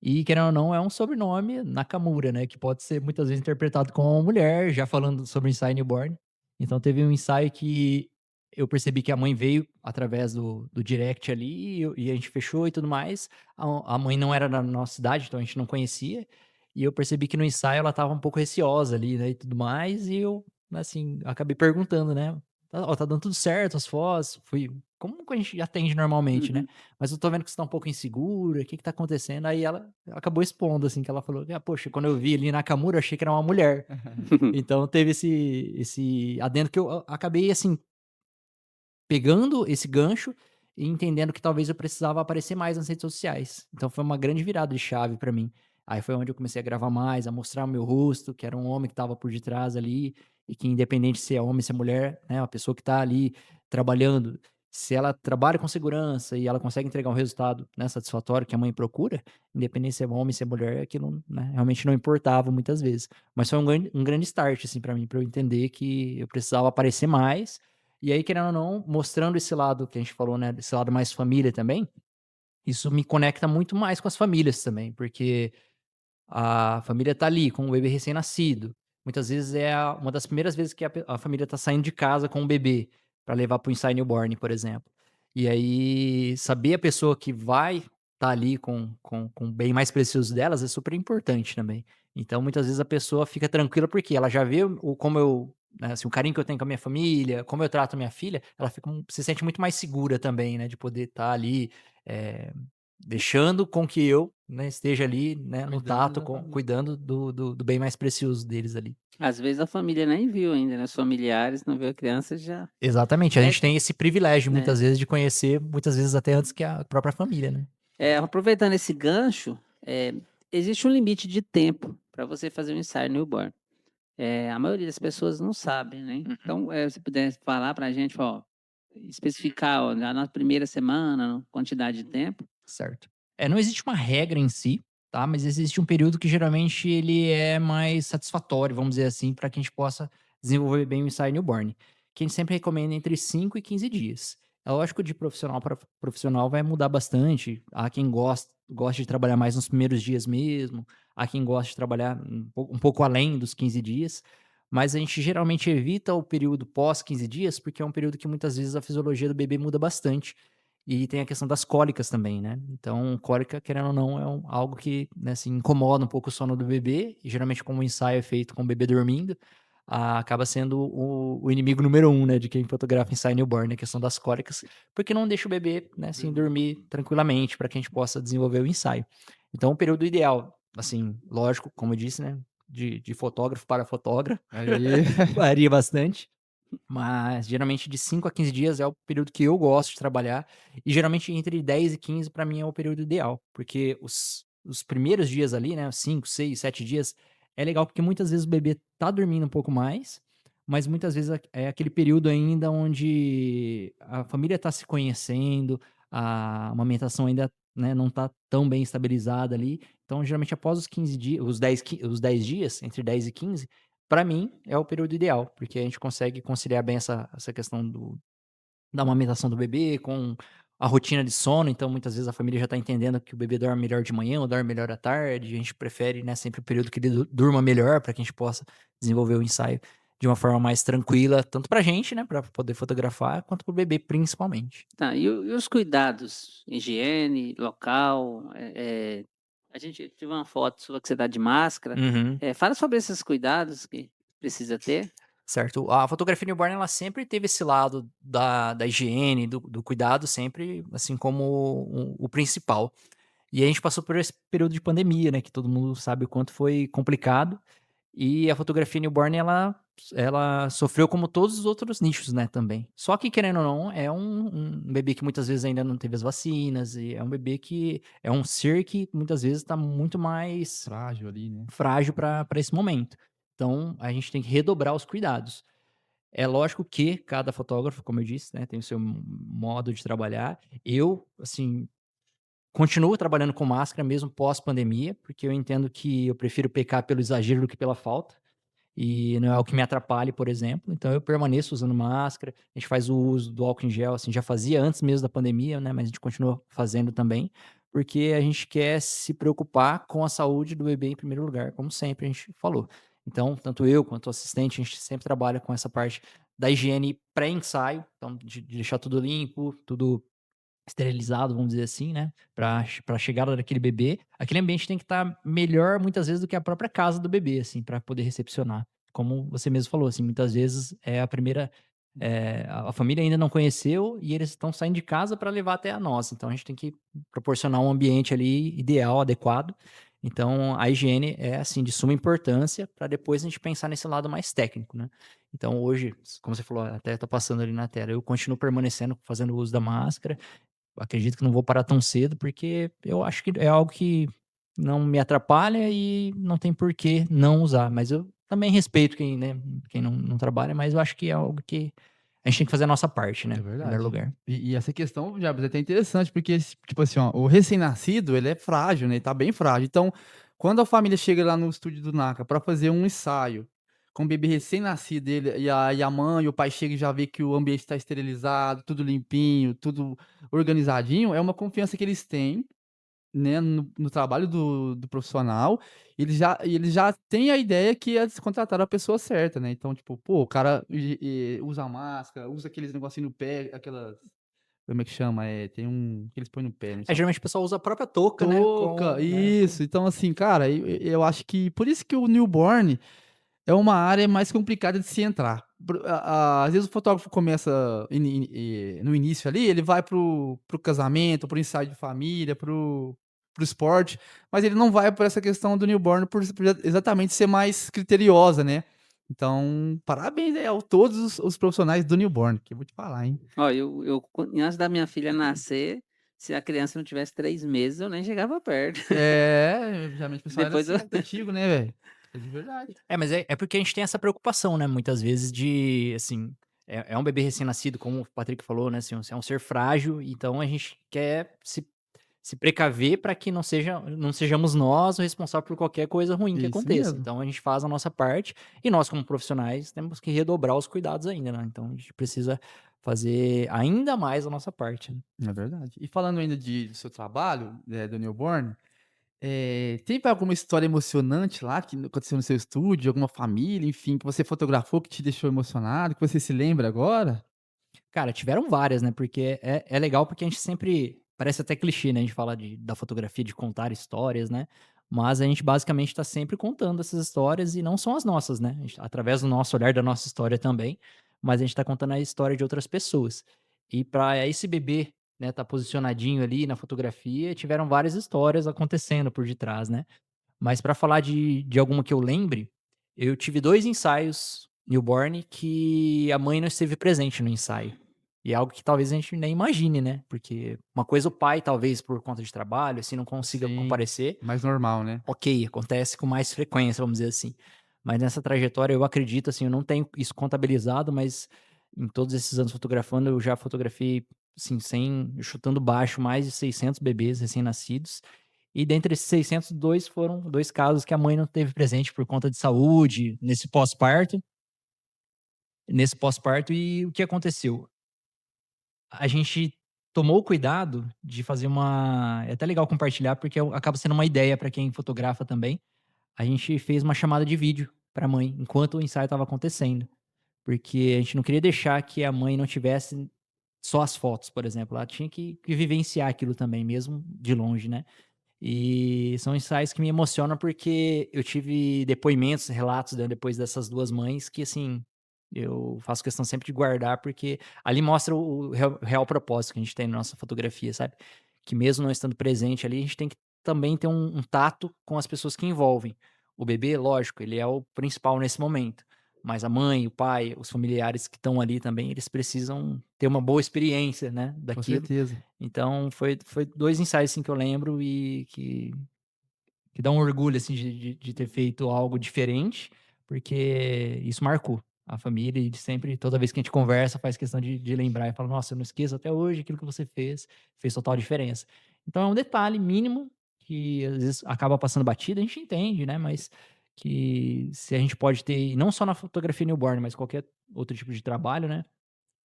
E querendo ou não, é um sobrenome Nakamura, né, que pode ser muitas vezes interpretado como uma mulher, já falando sobre ensaio newborn. Então teve um ensaio que eu percebi que a mãe veio através do direct ali, e a gente fechou e tudo mais. A mãe não era da nossa cidade, então a gente não conhecia, e eu percebi que no ensaio ela estava um pouco receosa ali, né, e tudo mais, e eu, assim, acabei perguntando, né: "Tá dando tudo certo as fotos?" Fui como que a gente atende normalmente, né. Uhum. "Mas eu tô vendo que você tá um pouco insegura, o que que tá acontecendo?" Aí ela acabou expondo, assim, que ela falou: "Ah, poxa, quando eu vi ali Nakamura, eu achei que era uma mulher." Então teve esse adendo que eu acabei, assim, pegando esse gancho e entendendo que talvez eu precisava aparecer mais nas redes sociais. Então foi uma grande virada de chave pra mim. Aí foi onde eu comecei a gravar mais, a mostrar o meu rosto, que era um homem que estava por detrás ali, e que independente se é homem, se é mulher, né, uma pessoa que tá ali trabalhando, se ela trabalha com segurança e ela consegue entregar um resultado, né, satisfatório que a mãe procura, independente se é homem, se é mulher, aquilo, né, realmente não importava muitas vezes. Mas foi um grande start, assim, pra mim, pra eu entender que eu precisava aparecer mais, e aí, querendo ou não, mostrando esse lado que a gente falou, né, desse lado mais família também, isso me conecta muito mais com as famílias também, porque a família tá ali com o bebê recém-nascido. Muitas vezes é uma das primeiras vezes que a família tá saindo de casa com o bebê, para levar para o ensaio newborn, por exemplo. E aí, saber a pessoa que vai tá ali com o bem mais precioso delas é super importante também. Então, muitas vezes a pessoa fica tranquila, porque ela já vê como eu, né, assim, o carinho que eu tenho com a minha família, como eu trato a minha filha, ela se sente muito mais segura também, né, de poder estar ali, eh, deixando com que eu, né, esteja ali, né, no Cuidando, tato, exatamente. cuidando do bem mais precioso deles ali. Às vezes a família nem viu ainda, né, os familiares não viu a criança já Exatamente, a gente é, tem esse privilégio né. muitas vezes de conhecer, muitas vezes até antes que a própria família, né. Aproveitando esse gancho, existe um limite de tempo para você fazer um ensaio newborn. A maioria das pessoas não sabe, né. Uhum. Então, se pudesse falar para a gente, ó, especificar, ó, já na primeira semana, quantidade de tempo. Certo. Não existe uma regra em si, tá, mas existe um período que geralmente ele é mais satisfatório, vamos dizer assim, para que a gente possa desenvolver bem o ensaio newborn, que a gente sempre recomenda entre 5 e 15 dias. É lógico, de profissional para profissional vai mudar bastante, há quem gosta de trabalhar mais nos primeiros dias mesmo, há quem gosta de trabalhar um pouco além dos 15 dias, mas a gente geralmente evita o período pós 15 dias, porque é um período que muitas vezes a fisiologia do bebê muda bastante. E tem a questão das cólicas também, né. Então, cólica, querendo ou não, é algo que, né, assim, incomoda um pouco o sono do bebê, e geralmente como o ensaio é feito com o bebê dormindo, acaba sendo o inimigo número um, né, de quem fotografa ensaio newborn, né, a questão das cólicas, porque não deixa o bebê, né, assim, Uhum. dormir tranquilamente para que a gente possa desenvolver o ensaio. Então o período ideal, assim, lógico, como eu disse, né, de fotógrafo para fotógrafo, Aí varia bastante, mas geralmente de 5 a 15 dias é o período que eu gosto de trabalhar, e geralmente entre 10 e 15 para mim é o período ideal, porque os primeiros dias ali, né, 5, 6, 7 dias, é legal porque muitas vezes o bebê tá dormindo um pouco mais, mas muitas vezes é aquele período ainda onde a família tá se conhecendo, a amamentação ainda, né, não tá tão bem estabilizada ali, então geralmente após os 15 dias, os 10 dias, entre 10 e 15, para mim, é o período ideal, porque a gente consegue conciliar bem essa questão da amamentação do bebê com a rotina de sono, então muitas vezes a família já está entendendo que o bebê dorme melhor de manhã ou dorme melhor à tarde, a gente prefere, né, sempre o período que ele durma melhor, para que a gente possa desenvolver o ensaio de uma forma mais tranquila, tanto pra gente, né, para poder fotografar, quanto para o bebê principalmente. Tá, e os cuidados? Higiene, local, a gente tive uma foto sua que você tá de máscara, Uhum. fala sobre esses cuidados que precisa ter. Certo. A fotografia newborn, ela sempre teve esse lado da higiene, do cuidado sempre, assim, como o principal. E a gente passou por esse período de pandemia, né, que todo mundo sabe o quanto foi complicado, e a fotografia newborn ela sofreu como todos os outros nichos, né, também. Só que, querendo ou não, é um bebê que muitas vezes ainda não teve as vacinas, e é um bebê que é um ser que muitas vezes está muito mais frágil ali, né. frágil para esse momento. Então, a gente tem que redobrar os cuidados. É lógico que cada fotógrafo, como eu disse, né, tem o seu modo de trabalhar. Eu, assim, continuo trabalhando com máscara mesmo pós-pandemia, porque eu entendo que eu prefiro pecar pelo exagero do que pela falta, e não é o que me atrapalhe, por exemplo. Então eu permaneço usando máscara, a gente faz o uso do álcool em gel, assim, já fazia antes mesmo da pandemia, né, mas a gente continua fazendo também, porque a gente quer se preocupar com a saúde do bebê em primeiro lugar, como sempre a gente falou. Então, tanto eu quanto o assistente, a gente sempre trabalha com essa parte da higiene pré-ensaio, então de deixar tudo limpo, tudo esterilizado, vamos dizer assim, né, pra chegada daquele bebê. Aquele ambiente tem que estar melhor, muitas vezes, do que a própria casa do bebê, assim, para poder recepcionar. Como você mesmo falou, assim, muitas vezes é a primeira, a família ainda não conheceu e eles estão saindo de casa para levar até a nossa, então a gente tem que proporcionar um ambiente ali ideal, adequado. Então a higiene é, assim, de suma importância para depois a gente pensar nesse lado mais técnico, né. Então hoje, como você falou, até tá passando ali na tela, eu continuo permanecendo fazendo uso da máscara, acredito que não vou parar tão cedo, porque eu acho que é algo que não me atrapalha e não tem por que não usar, mas eu também respeito quem, né, quem não trabalha, mas eu acho que é algo que a gente tem que fazer a nossa parte, né, É em primeiro verdade. lugar. E essa questão, Jabas, é até interessante, porque, tipo assim, ó, o recém-nascido, ele é frágil, né, ele tá bem frágil. Então, quando a família chega lá no estúdio do NACA pra fazer um ensaio com o bebê recém-nascido, ele e a mãe e o pai chega e já vê que o ambiente tá esterilizado, tudo limpinho, tudo organizadinho, é uma confiança que eles têm, né, no trabalho do profissional, eles já têm a ideia que eles contrataram a pessoa certa, né, então, tipo, pô, o cara usa máscara, usa aqueles negocinho no pé, aquelas como é que chama? Tem que eles põem no pé, não sei. Geralmente o pessoal usa a própria touca, né, Touca, né, isso. Então, assim, cara, eu acho que por isso que o newborn é uma área mais complicada de se entrar. Às vezes o fotógrafo começa no início ali, ele vai pro casamento, pro ensaio de família, pro esporte, mas ele não vai por essa questão do newborn por exatamente ser mais criteriosa, né. Então, parabéns aí a todos os profissionais do newborn, que eu vou te falar, hein. Ó, antes da minha filha nascer, se a criança não tivesse 3 meses, eu nem chegava perto. É, geralmente o pessoal era Depois assim, eu antigo, né, velho. É de verdade. Mas é porque a gente tem essa preocupação, né, muitas vezes de, assim, é um bebê recém-nascido, como o Patrick falou, né, assim, é um ser frágil, então a gente quer se precaver para que não sejamos nós o responsável por qualquer coisa ruim que Isso aconteça. mesmo. Então a gente faz a nossa parte e nós como profissionais temos que redobrar os cuidados ainda, né, então a gente precisa fazer ainda mais a nossa parte, né. É verdade. E falando ainda do seu trabalho, do newborn, teve alguma história emocionante lá que aconteceu no seu estúdio, alguma família, enfim, que você fotografou que te deixou emocionado, que você se lembra agora? Cara, tiveram várias, né, porque é legal porque a gente sempre parece até clichê, né, a gente fala da fotografia, de contar histórias, né, mas a gente basicamente está sempre contando essas histórias e não são as nossas, né, a gente através do nosso olhar, da nossa história também, mas a gente está contando a história de outras pessoas. E para esse bebê, né, tá posicionadinho ali na fotografia, tiveram várias histórias acontecendo por detrás, né. Mas para falar de alguma que eu lembre, eu tive 2 ensaios newborn que a mãe não esteve presente no ensaio. E é algo que talvez a gente nem imagine, né, porque uma coisa o pai talvez por conta de trabalho, assim, não consiga Sim, comparecer, mais normal, né? ok, acontece com mais frequência, vamos dizer assim. Mas nessa trajetória eu acredito, assim, eu não tenho isso contabilizado, mas em todos esses anos fotografando, eu já fotografei, assim, sem chutando baixo, mais de 600 bebês recém-nascidos. E dentre esses 600, 2 foram 2 casos que a mãe não teve presente por conta de saúde, nesse pós-parto, e o que aconteceu? A gente tomou o cuidado de fazer é até legal compartilhar, porque acaba sendo uma ideia para quem fotografa também. A gente fez uma chamada de vídeo para a mãe, enquanto o ensaio estava acontecendo, porque a gente não queria deixar que a mãe não tivesse só as fotos, por exemplo, ela tinha que vivenciar aquilo também, mesmo de longe, né. E são ensaios que me emocionam, porque eu tive depoimentos, relatos, né, depois dessas 2 mães que, assim, eu faço questão sempre de guardar, porque ali mostra o real propósito que a gente tem na nossa fotografia, sabe. Que mesmo não estando presente ali, a gente tem que também ter um tato com as pessoas que envolvem. O bebê, lógico, ele é o principal nesse momento, mas a mãe, o pai, os familiares que estão ali também, eles precisam ter uma boa experiência, né, Com daquilo. certeza. Então foi 2 ensaios, assim, que eu lembro e que dá um orgulho, assim, de ter feito algo diferente, porque isso marcou a família e de sempre, toda vez que a gente conversa, faz questão de lembrar e fala: "Nossa, eu não esqueço até hoje aquilo que você fez total diferença". Então é um detalhe mínimo que às vezes acaba passando batido, a gente entende, né, mas que se a gente pode ter, e não só na fotografia newborn, mas qualquer outro tipo de trabalho, né,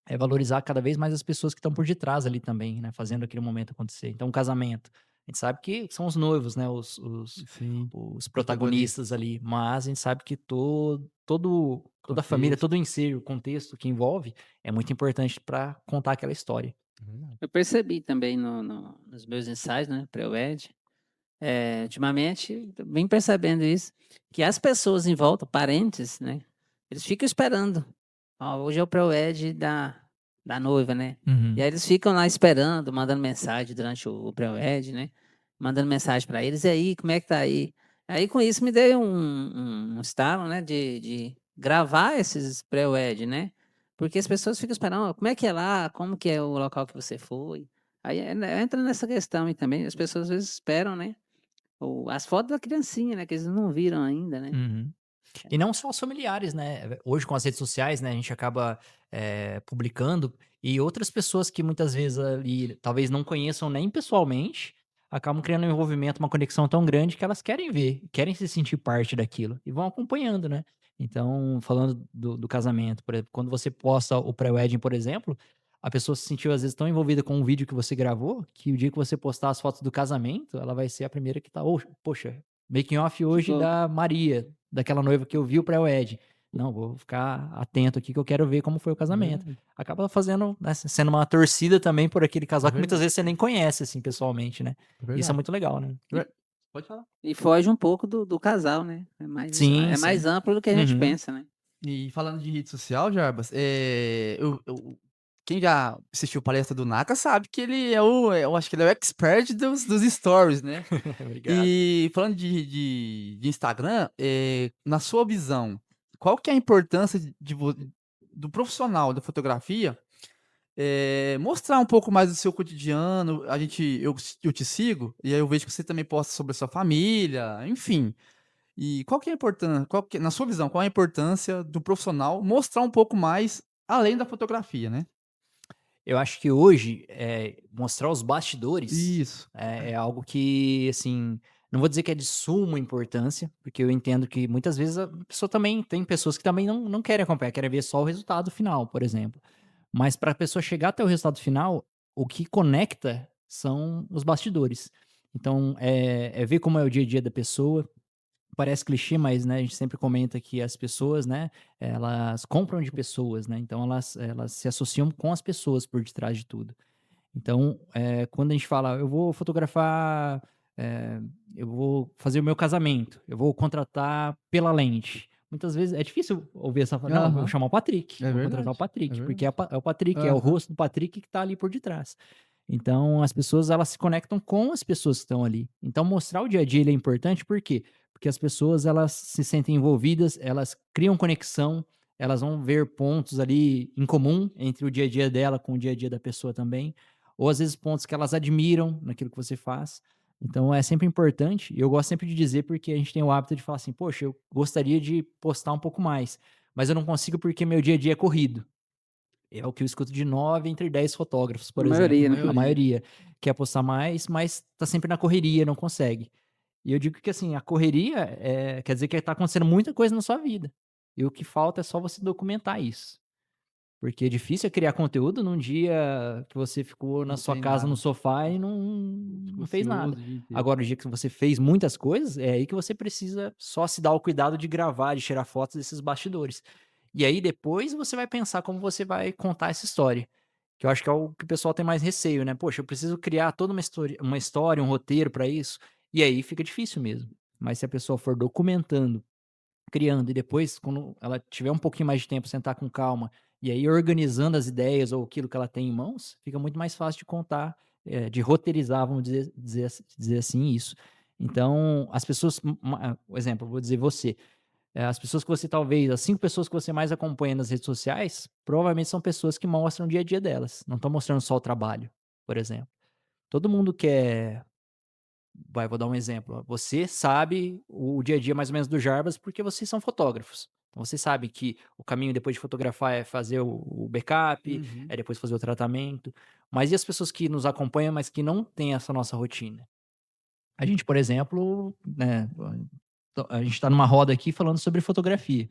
é valorizar cada vez mais as pessoas que estão por detrás ali também, né, fazendo aquele momento acontecer. Então, um casamento, a gente sabe que são os noivos, né, Sim, os protagonistas protagonistas. ali, mas a gente sabe que toda a família, Contexto. todo o ensejo, o contexto que envolve, é muito importante para contar aquela história. É verdade. eu percebi também nos meus ensaios, né, pré-wed, ultimamente, tô bem percebendo isso, que as pessoas em volta, parentes, né, eles ficam esperando. Ó, hoje é o pré-wed da noiva, né. E Uhum. aí eles ficam lá esperando, mandando mensagem durante o pré-wed, né, mandando mensagem para eles: "E aí, como é que tá aí?". Aí com isso me deu um estalo, né, de gravar esses pré-wed, né, porque as pessoas ficam esperando: "Ó, como é que é lá? Como que é o local que você foi?". Aí, entra nessa questão aí também, as pessoas às vezes esperam, né, as fotos da criancinha, né, que eles não viram ainda, né. Uhum. E não só os familiares, né, hoje com as redes sociais, né, a gente acaba, publicando, e outras pessoas que muitas vezes ali talvez não conheçam nem pessoalmente, acabam criando um envolvimento, uma conexão tão grande que elas querem ver, querem se sentir parte daquilo e vão acompanhando, né. Então, falando do casamento, por exemplo, quando você posta o pré-wedding, por exemplo, a pessoa se sentiu às vezes tão envolvida com um vídeo que você gravou, que o dia que você postar as fotos do casamento, ela vai ser a primeira que tá: "Poxa, making off hoje Ficou da Maria, daquela noiva que eu vi o pré-wedding". Não, vou ficar atento aqui que eu quero ver como foi o É casamento. verdade, Acaba fazendo, né, sendo uma torcida também por aquele é casal que muitas verdade, vezes você nem conhece, assim, pessoalmente, né. é Isso é verdade. muito legal, né. É ver Pode falar. E foge um pouco do casal, né, Sim, é mais sim. amplo do que a gente Uhum. pensa, né. E falando de rede social, Jarbas, quem já assistiu palestra do Naka sabe que ele eu acho que ele é o expert dos stories, né. Obrigado. E falando de Instagram, na sua visão, qual que é a importância do profissional da fotografia, mostrar um pouco mais do seu cotidiano? Eu te sigo, e aí eu vejo que você também posta sobre a sua família, enfim. E qual que é a importância, na sua visão, qual é a importância do profissional mostrar um pouco mais além da fotografia, né? Eu acho que hoje, mostrar os bastidores Isso. é algo que, assim, não vou dizer que é de suma importância, porque eu entendo que muitas vezes a pessoa também tem pessoas que também não querem acompanhar, querem ver só o resultado final, por exemplo. Mas para a pessoa chegar até o resultado final, o que conecta são os bastidores. Então, é ver como é o dia a dia da pessoa. Parece clichê, mas, né, a gente sempre comenta que as pessoas, né, elas compram de pessoas, né, então elas se associam com as pessoas por detrás de tudo. Então, quando a gente fala: "Eu vou fotografar, eh, eu vou fazer o meu casamento, eu vou contratar pela lente", muitas vezes é difícil ouvir essa fala: "Não, eu vou Aham. chamar o Patrick, É vou contratar o verdade, é Patrick", porque verdade. é o Patrick, é o Aham. rosto do Patrick que tá ali por detrás. Então as pessoas elas se conectam com as pessoas que estão ali. Então mostrar o dia a dia ele é importante, por quê? Porque as pessoas elas se sentem envolvidas, elas criam conexão, elas vão ver pontos ali em comum entre o dia a dia dela com o dia a dia da pessoa também, ou às vezes pontos que elas admiram naquilo que você faz. Então é sempre importante, e eu gosto sempre de dizer porque a gente tem o hábito de falar assim: "Poxa, eu gostaria de postar um pouco mais, mas eu não consigo porque meu dia a dia é corrido". É o que eu escuto de 9 entre 10 fotógrafos, A por exemplo, maioria, A né. a maioria. maioria. Quer postar mais, mas tá sempre na correria, não consegue. E eu digo que, assim, a correria, quer dizer que tá acontecendo muita coisa na sua vida, e o que falta é só você documentar isso. Porque é difícil é criar conteúdo num dia que você ficou na Não sua tem casa no nada. sofá e Ficou não fez ocioso nada. o dia inteiro. Agora o dia que você fez muitas coisas, é aí que você precisa só se dar o cuidado de gravar, de tirar fotos desses bastidores. E aí depois você vai pensar como você vai contar essa história, que eu acho que é o que o pessoal tem mais receio, né. "Poxa, eu preciso criar toda uma história, um roteiro para isso", e aí fica difícil mesmo. Mas se a pessoa for documentando, criando e depois quando ela tiver um pouquinho mais de tempo, sentar com calma, e aí organizando as ideias ou aquilo que ela tem em mãos, fica muito mais fácil de contar, de roteirizar, vamos dizer assim, isso. Então, as pessoas o exemplo, vou dizer você, as pessoas que você talvez as 5 pessoas que você mais acompanha nas redes sociais, provavelmente são pessoas que mostram o dia a dia delas, não estão mostrando só o trabalho, por exemplo. Todo mundo quer vou dar um exemplo, você sabe o dia a dia mais ou menos do Jarbas, porque vocês são fotógrafos. Então você sabe que o caminho depois de fotografar é fazer o backup, Uhum. é depois fazer o tratamento. Mas e as pessoas que nos acompanham, mas que não têm essa nossa rotina? A gente, por exemplo, né, a gente está numa roda aqui falando sobre fotografia,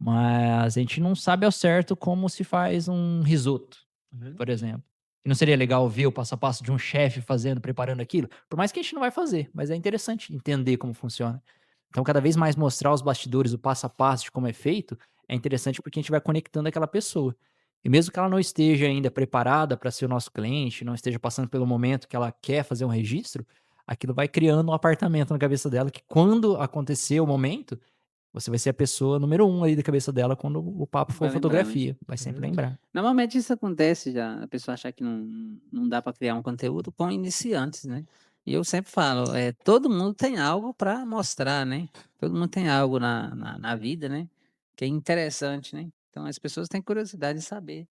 mas a gente não sabe ao certo como se faz um risoto, É por verdade. exemplo. E não seria legal ver o passo a passo de um chefe fazendo, preparando aquilo? Por mais que a gente não vai fazer, mas é interessante entender como funciona. Então, cada vez mais mostrar os bastidores, o passo a passo de como é feito, é interessante porque a gente vai conectando aquela pessoa. E mesmo que ela não esteja ainda preparada para ser o nosso cliente, não esteja passando pelo momento que ela quer fazer um registro, aquilo vai criando um apartamento na cabeça dela que quando acontecer o momento, você vai ser a pessoa número um aí da cabeça dela quando o papo for Vai lembrar, né. fotografia, vai É sempre verdade. lembrar. Normalmente isso acontece já, a pessoa achar que não dá para criar um conteúdo com iniciantes, né. E eu sempre falo, todo mundo tem algo para mostrar, né. Todo mundo tem algo na vida, né, que é interessante, né. Então as pessoas têm curiosidade de saber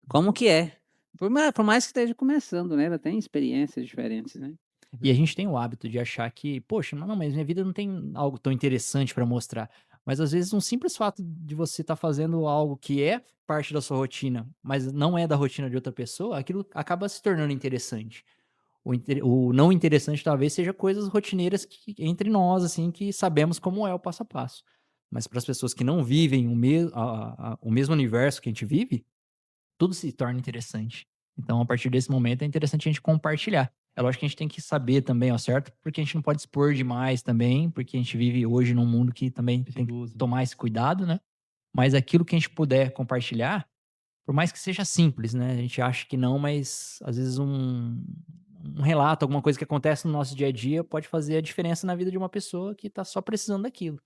como que é. Por mais que esteja começando, né, ela tem experiências diferentes, né. É E a verdade. gente tem o hábito de achar que: "Poxa, não, mas minha vida não tem algo tão interessante para mostrar". Mas às vezes um simples fato de você estar fazendo algo que é parte da sua rotina, mas não é da rotina de outra pessoa, aquilo acaba se tornando interessante. O não interessante talvez seja coisas rotineiras que entre nós, assim, que sabemos como é o passo a passo. Mas para as pessoas que não vivem o mesmo universo que a gente vive, tudo se torna interessante. Então, a partir desse momento, é interessante a gente compartilhar. É lógico que a gente tem que saber também ao certo, porque a gente não pode expor demais também, porque a gente vive hoje num mundo que também tem que Perigoso, né. tomar esse cuidado, né. mas aquilo que a gente puder compartilhar, por mais que seja simples, né, a gente acha que não, mas às vezes um relato, alguma coisa que acontece no nosso dia a dia pode fazer a diferença na vida de uma pessoa que tá só precisando daquilo.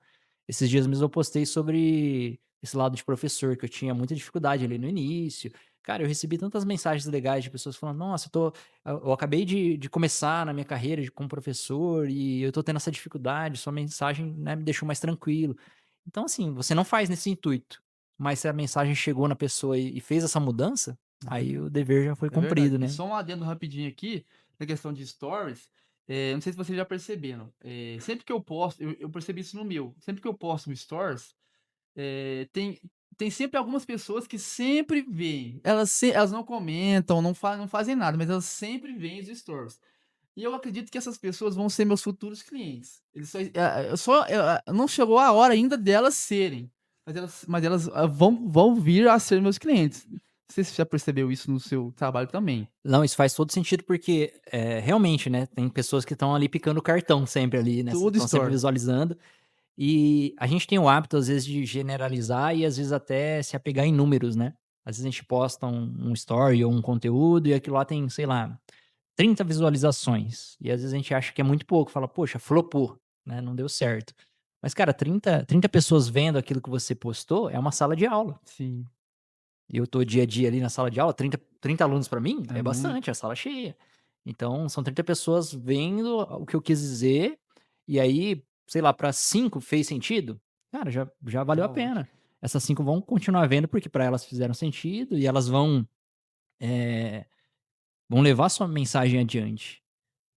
Esses dias mesmo eu postei sobre esse lado de professor, que eu tinha muita dificuldade ali no início. Cara, eu recebi tantas mensagens legais de pessoas falando: "Nossa, eu acabei de começar na minha carreira como professor e eu tô tendo essa dificuldade, sua mensagem, né, me deixou mais tranquilo". Então, assim, você não faz nesse intuito, mas se a mensagem chegou na pessoa e fez essa mudança, aí o dever já foi É verdade. cumprido, E né. só um adendo rapidinho aqui, na questão de stories, não sei se vocês já perceberam, sempre que eu posto eu percebi isso no meu, sempre que eu posto um stories, tem sempre algumas pessoas que sempre veem, elas não comentam, não fazem nada, mas elas sempre veem os stories. E eu acredito que essas pessoas vão ser meus futuros clientes. Eles não chegou a hora ainda delas serem, mas elas vão vir a ser meus clientes. Não sei se você já percebeu isso no seu trabalho também. Não, isso faz todo sentido porque, realmente, né, tem pessoas que estão ali picando o cartão sempre ali, né, Tudo estão sempre stories. visualizando. E a gente tem o hábito, às vezes, de generalizar e às vezes até se apegar em números, né. Às vezes a gente posta um story ou um conteúdo e aquilo lá tem, sei lá, 30 visualizações. E às vezes a gente acha que é muito pouco, fala: "Poxa, flopou, né, não deu certo". Mas cara, trinta pessoas vendo aquilo que você postou é uma sala de aula. Sim, E eu tô dia a dia ali na sala de aula, trinta alunos para mim é é muito. bastante, é a sala cheia. Então são 30 pessoas vendo o que eu quis dizer, e aí, sei lá, para 5 fez sentido, cara, já valeu Tá a ótimo. pena. Essas 5 vão continuar vendo, porque para elas fizeram sentido e elas eh, vão levar sua mensagem adiante.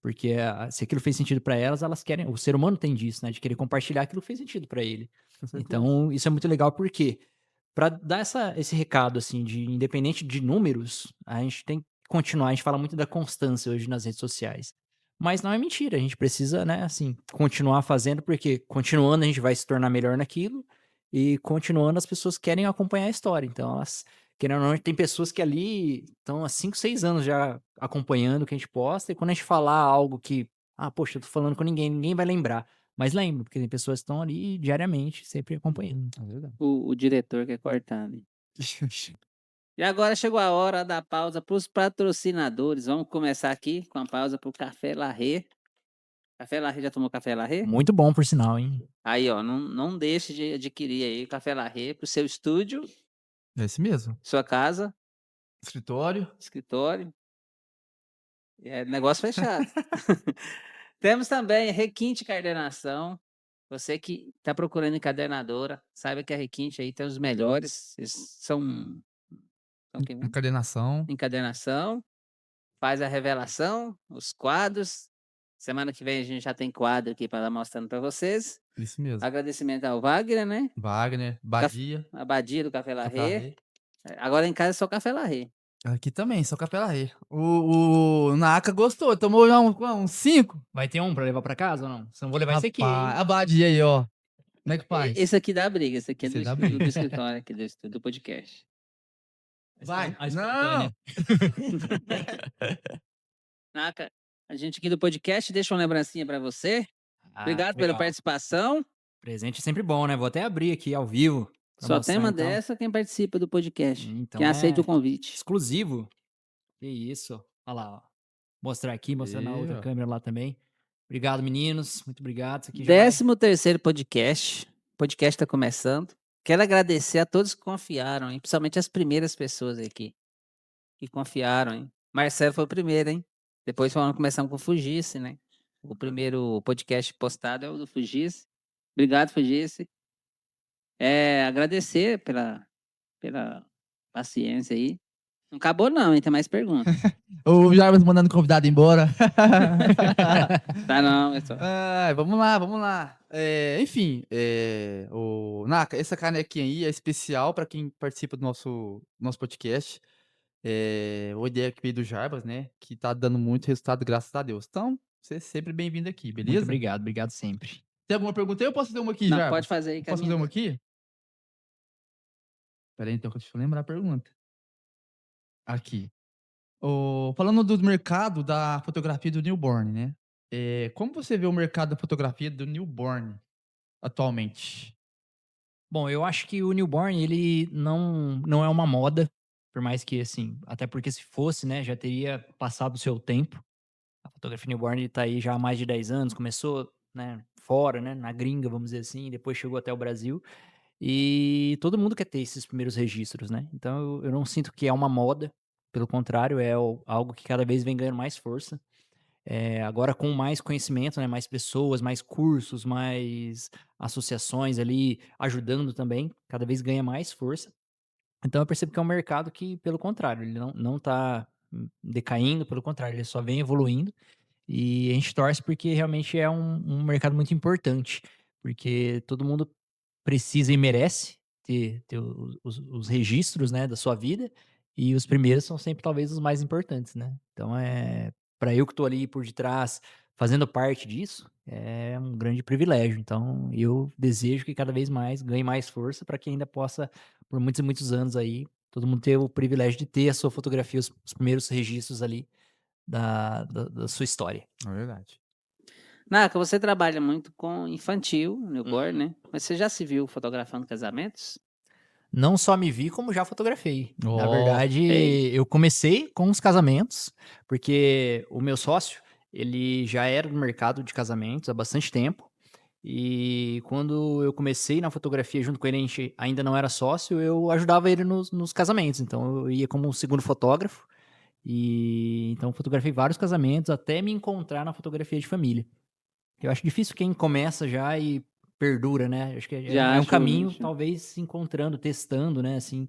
Porque se aquilo fez sentido para elas, elas querem, o ser humano tem disso, né, de querer compartilhar aquilo que fez sentido para ele. Com certeza. Então isso é muito legal, porque para dar esse recado, assim, de independente de números, a gente tem que continuar. A gente fala muito da constância hoje nas redes sociais, mas não é mentira, a gente precisa, né, assim, continuar fazendo, porque continuando a gente vai se tornar melhor naquilo, e continuando as pessoas querem acompanhar a história, então elas, querendo ou não, tem pessoas que ali estão há 5, 6 anos já acompanhando o que a gente posta, e quando a gente falar algo que: "Ah, poxa, eu tô falando com ninguém, ninguém vai lembrar", mas lembra, porque tem pessoas que estão ali diariamente, sempre acompanhando. É verdade. O diretor quer cortar ali. E agora chegou a hora da pausa para os patrocinadores. Vamos começar aqui com a pausa para o Café Larré. Café Larré, já tomou Café Larré? Muito bom, por sinal, hein. Aí, ó, não deixe de adquirir aí o Café Larré para o seu estúdio, É esse mesmo. sua casa, Escritório. escritório, negócio fechado. Temos também Requinte Encadernação. Você que está procurando encadernadora, saiba que a Requinte aí tem os melhores. Eles são quem mesmo? Encadernação. Encadernação, faz a revelação, os quadros. Semana que vem a gente já tem quadro aqui para estar mostrando para vocês. Isso mesmo. Agradecimento ao Wagner, né? Wagner, Caf Badia, A Badia do Café Larré. Cafarré. Agora em casa é só Café Larré. Aqui também, só Capela Rei. O Naka gostou, tomou já uns 5. Vai ter um pra levar pra casa ou não? Senão eu vou levar esse aqui, hein. Rapaz, a Badia aí, ó. Como é que faz? Esse aqui dá briga, esse aqui é Esse aí dá do briga. escritório aqui, do podcast. Vai. A Não! espontânea. Naka, a gente aqui do podcast deixa uma lembrancinha para você. Ah, Obrigado pela legal. participação. Presente é sempre bom, né. Vou até abrir aqui ao vivo pra Só tem mostrar uma então. dessa quem participa do podcast, quem Então aceita o é convite. exclusivo. Que isso. Olha lá, ó. Mostrar aqui, mostrar na Aí, outra ó. câmera lá também. Obrigado, meninos. Muito obrigado. Isso aqui já vai. 13º podcast. O podcast está começando. Quero agradecer a todos que confiaram, hein? Principalmente as primeiras pessoas aqui que confiaram, hein? Marcelo foi o primeiro, hein? Depois começamos com o Fugice, né? O primeiro podcast postado é o do Fugice. Obrigado, Fugice. Agradecer pela paciência aí. Não acabou não, hein? Tem mais perguntas. O Jarvis mandando convidado embora. Tá não, é só. Ai, vamos lá, vamos lá. Enfim, o Naka, essa canequinha aí é especial para quem participa do nosso podcast. Uma ideia que veio do Jarbas, né? Que tá dando muito resultado, graças a Deus. Então, você é sempre bem-vindo aqui, Muito beleza? obrigado, obrigado sempre. Tem alguma pergunta aí? Eu posso fazer uma aqui, Não, pode Jarbas? fazer aí Eu que a posso fazer minha uma tá. aqui? Espera aí, então, deixa eu lembrar a pergunta. Aqui. Falando do mercado da fotografia do newborn, né? Como você vê o mercado da fotografia do newborn atualmente? Bom, eu acho que o newborn ele não é uma moda, por mais que, assim, até porque se fosse, né, já teria passado o seu tempo. A fotografia newborn ele tá aí já há mais de 10 anos, começou, né, fora, né, na gringa, vamos dizer assim, depois chegou até o Brasil, e todo mundo quer ter esses primeiros registros, né. Então eu não sinto que é uma moda, pelo contrário, é algo que cada vez vem ganhando mais força. Agora com mais conhecimento, né, mais pessoas, mais cursos, mais associações ali ajudando também, cada vez ganha mais força. Então eu percebo que é um mercado que, pelo contrário, ele não tá decaindo, pelo contrário, ele só vem evoluindo. E a gente torce porque realmente é um mercado muito importante, porque todo mundo precisa e merece ter os registros, né, da sua vida, e os primeiros são sempre talvez os mais importantes, né. Então, para eu que estou ali por detrás, fazendo parte disso, é um grande privilégio. Então eu desejo que cada vez mais ganhe mais força para que ainda possa, por muitos e muitos anos aí, todo mundo ter o privilégio de ter a sua fotografia, os primeiros registros ali da sua história. É verdade. Naka, você trabalha muito com infantil, newborn, Uhum. né? Mas você já se viu fotografando casamentos? Não só me vi, como já fotografei. Na Ó, verdade, Ei, eu comecei com os casamentos, porque o meu sócio, ele já era do mercado de casamentos há bastante tempo. E quando eu comecei na fotografia junto com ele, a gente ainda não era sócio, eu ajudava ele nos casamentos. Então eu ia como um segundo fotógrafo. E então fotografei vários casamentos até me encontrar na fotografia de família. Eu acho difícil quem começa já e perdura, né. Acho que já é um acho caminho, isso. talvez, se encontrando, testando, né, assim,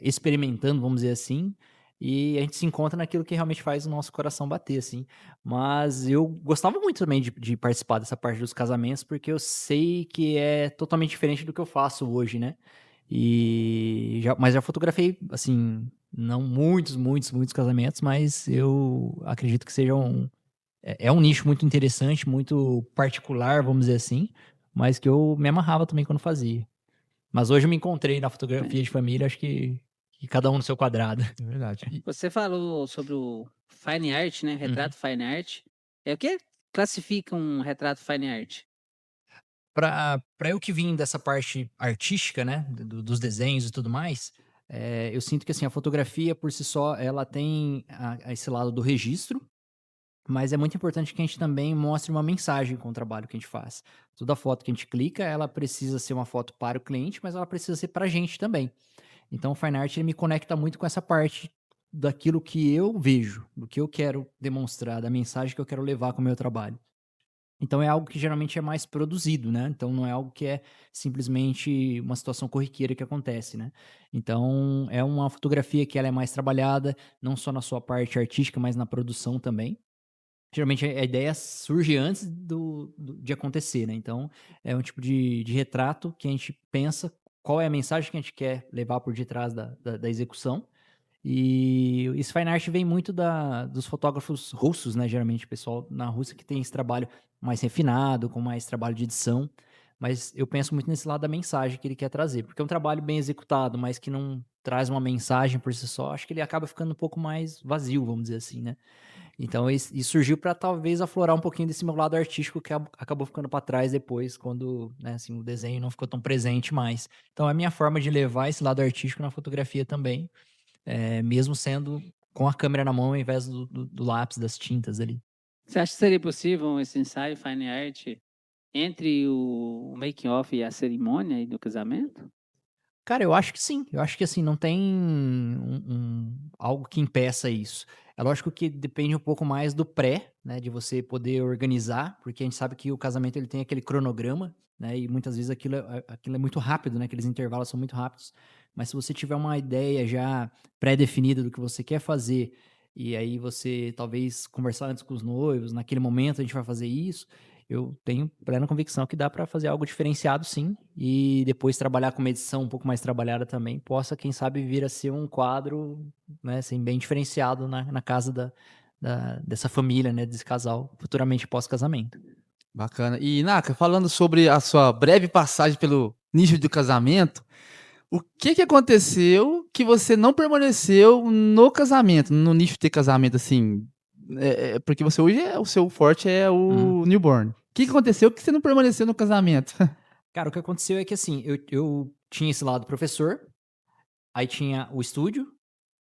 experimentando, vamos dizer assim, e a gente se encontra naquilo que realmente faz o nosso coração bater, assim. Mas eu gostava muito também de participar dessa parte dos casamentos, porque eu sei que é totalmente diferente do que eu faço hoje, né. Mas já fotografei, assim, não muitos, muitos, muitos casamentos, mas eu acredito que seja é um nicho muito interessante, muito particular, vamos dizer assim, mas que eu me amarrava também quando fazia. Mas hoje eu me encontrei na É. fotografia de família, acho que cada um no seu quadrado. é verdade. Você falou sobre o fine art, né? Uhum. Retrato fine art. É o que classifica um retrato fine art? Pra eu que vim dessa parte artística, né, dos desenhos e tudo mais, eu sinto que, assim, a fotografia por si só, ela tem esse lado do registro, mas é muito importante que a gente também mostre uma mensagem com o trabalho que a gente faz. Toda foto que a gente clica, ela precisa ser uma foto para o cliente, mas ela precisa ser para a gente também. Então o fine art ele me conecta muito com essa parte daquilo que eu vejo, do que eu quero demonstrar, da mensagem que eu quero levar com o meu trabalho. Então é algo que geralmente é mais produzido, né, então não é algo que é simplesmente uma situação corriqueira que acontece, né. Então é uma fotografia que ela é mais trabalhada, não só na sua parte artística, mas na produção também. Geralmente a ideia surge antes de acontecer, né, então é um tipo de retrato que a gente pensa qual é a mensagem que a gente quer levar por detrás da execução, e esse fine art vem muito dos fotógrafos russos, né, geralmente o pessoal na Rússia que tem esse trabalho mais refinado, com mais trabalho de edição, mas eu penso muito nesse lado da mensagem que ele quer trazer, porque é um trabalho bem executado, mas que não traz uma mensagem por si só, acho que ele acaba ficando um pouco mais vazio, vamos dizer assim, né. Então isso surgiu para talvez aflorar um pouquinho desse meu lado artístico que acabou ficando para trás depois quando, né, assim, o desenho não ficou tão presente mais. Então é a minha forma de levar esse lado artístico na fotografia também, mesmo sendo com a câmera na mão ao invés do lápis, das tintas ali. Você acha que seria possível esse ensaio fine art entre o making off e a cerimônia aí do casamento? Cara, eu acho que sim. Eu acho que, assim, não tem algo que impeça isso. É lógico que depende um pouco mais do pré, né, de você poder organizar, porque a gente sabe que o casamento ele tem aquele cronograma, né, e muitas vezes aquilo é muito rápido, né, aqueles intervalos são muito rápidos. Mas se você tiver uma ideia já pré-definida do que você quer fazer, e aí você talvez conversar antes com os noivos, naquele momento a gente vai fazer isso, eu tenho plena convicção que dá para fazer algo diferenciado sim, e depois trabalhar com uma edição um pouco mais trabalhada também, possa, quem sabe, vir a ser um quadro, né, assim, bem diferenciado na casa dessa família, né, desse casal, futuramente pós-casamento. Bacana. E, Naka, falando sobre a sua breve passagem pelo nicho do casamento, o que aconteceu que você não permaneceu no casamento, no nicho de casamento, assim? Porque você hoje o seu forte é Uhum. o newborn. O que aconteceu que você não permaneceu no casamento? Cara, o que aconteceu é que, assim, eu tinha esse lado professor, aí tinha o estúdio,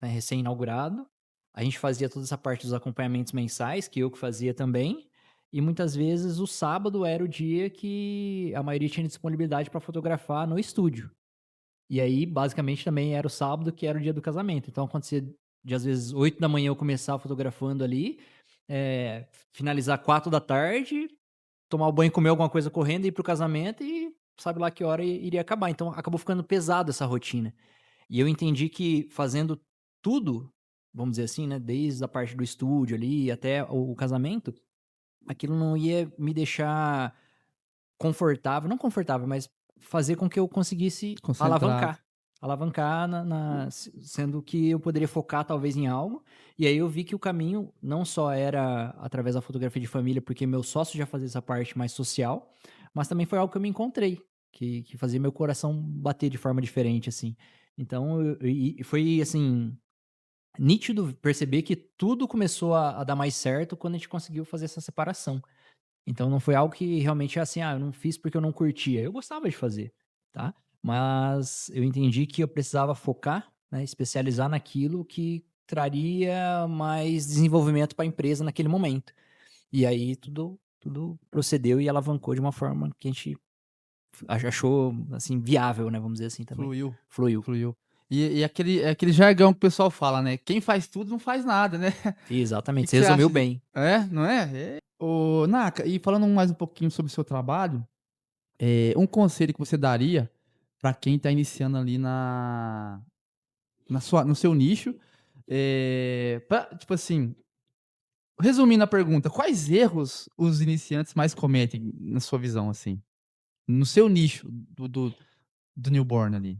né, recém-inaugurado, a gente fazia toda essa parte dos acompanhamentos mensais, que eu que fazia também, e muitas vezes o sábado era o dia que a maioria tinha disponibilidade para fotografar no estúdio. E aí, basicamente, também era o sábado que era o dia do casamento. Então acontecia de, às vezes, 8 da manhã eu começar fotografando ali, finalizar 4 da tarde, tomar o banho, comer alguma coisa correndo, ir pro casamento e sabe lá que hora iria acabar. Então acabou ficando pesado essa rotina. E eu entendi que fazendo tudo, vamos dizer assim, né, desde a parte do estúdio ali até o casamento, aquilo não ia me deixar confortável, não confortável, mas fazer com que eu conseguisse Concentrado. alavancar sendo que eu poderia focar talvez em algo. E aí eu vi que o caminho não só era através da fotografia de família, porque meu sócio já fazia essa parte mais social, mas também foi algo que eu me encontrei, que fazia meu coração bater de forma diferente, assim. Então, e foi assim, nítido perceber que tudo começou a dar mais certo quando a gente conseguiu fazer essa separação. Então não foi algo que realmente é assim: "Ah, eu não fiz porque eu não curtia", eu gostava de fazer, tá. Mas eu entendi que eu precisava focar, né, especializar naquilo que traria mais desenvolvimento para a empresa naquele momento. E aí tudo procedeu e alavancou de uma forma que a gente achou, assim, viável, né, vamos dizer assim também. Fluiu, Fluiu. fluiu. E aquele jargão que o pessoal fala, né, quem faz tudo não faz nada, né. Exatamente, Que você você resumiu acha de bem. não é? Ô, Naka, e falando mais um pouquinho sobre o seu trabalho, um conselho que você daria para quem tá iniciando ali no seu nicho, pra tipo assim, resumindo a pergunta, quais erros os iniciantes mais cometem, na sua visão, assim? No seu nicho do newborn ali.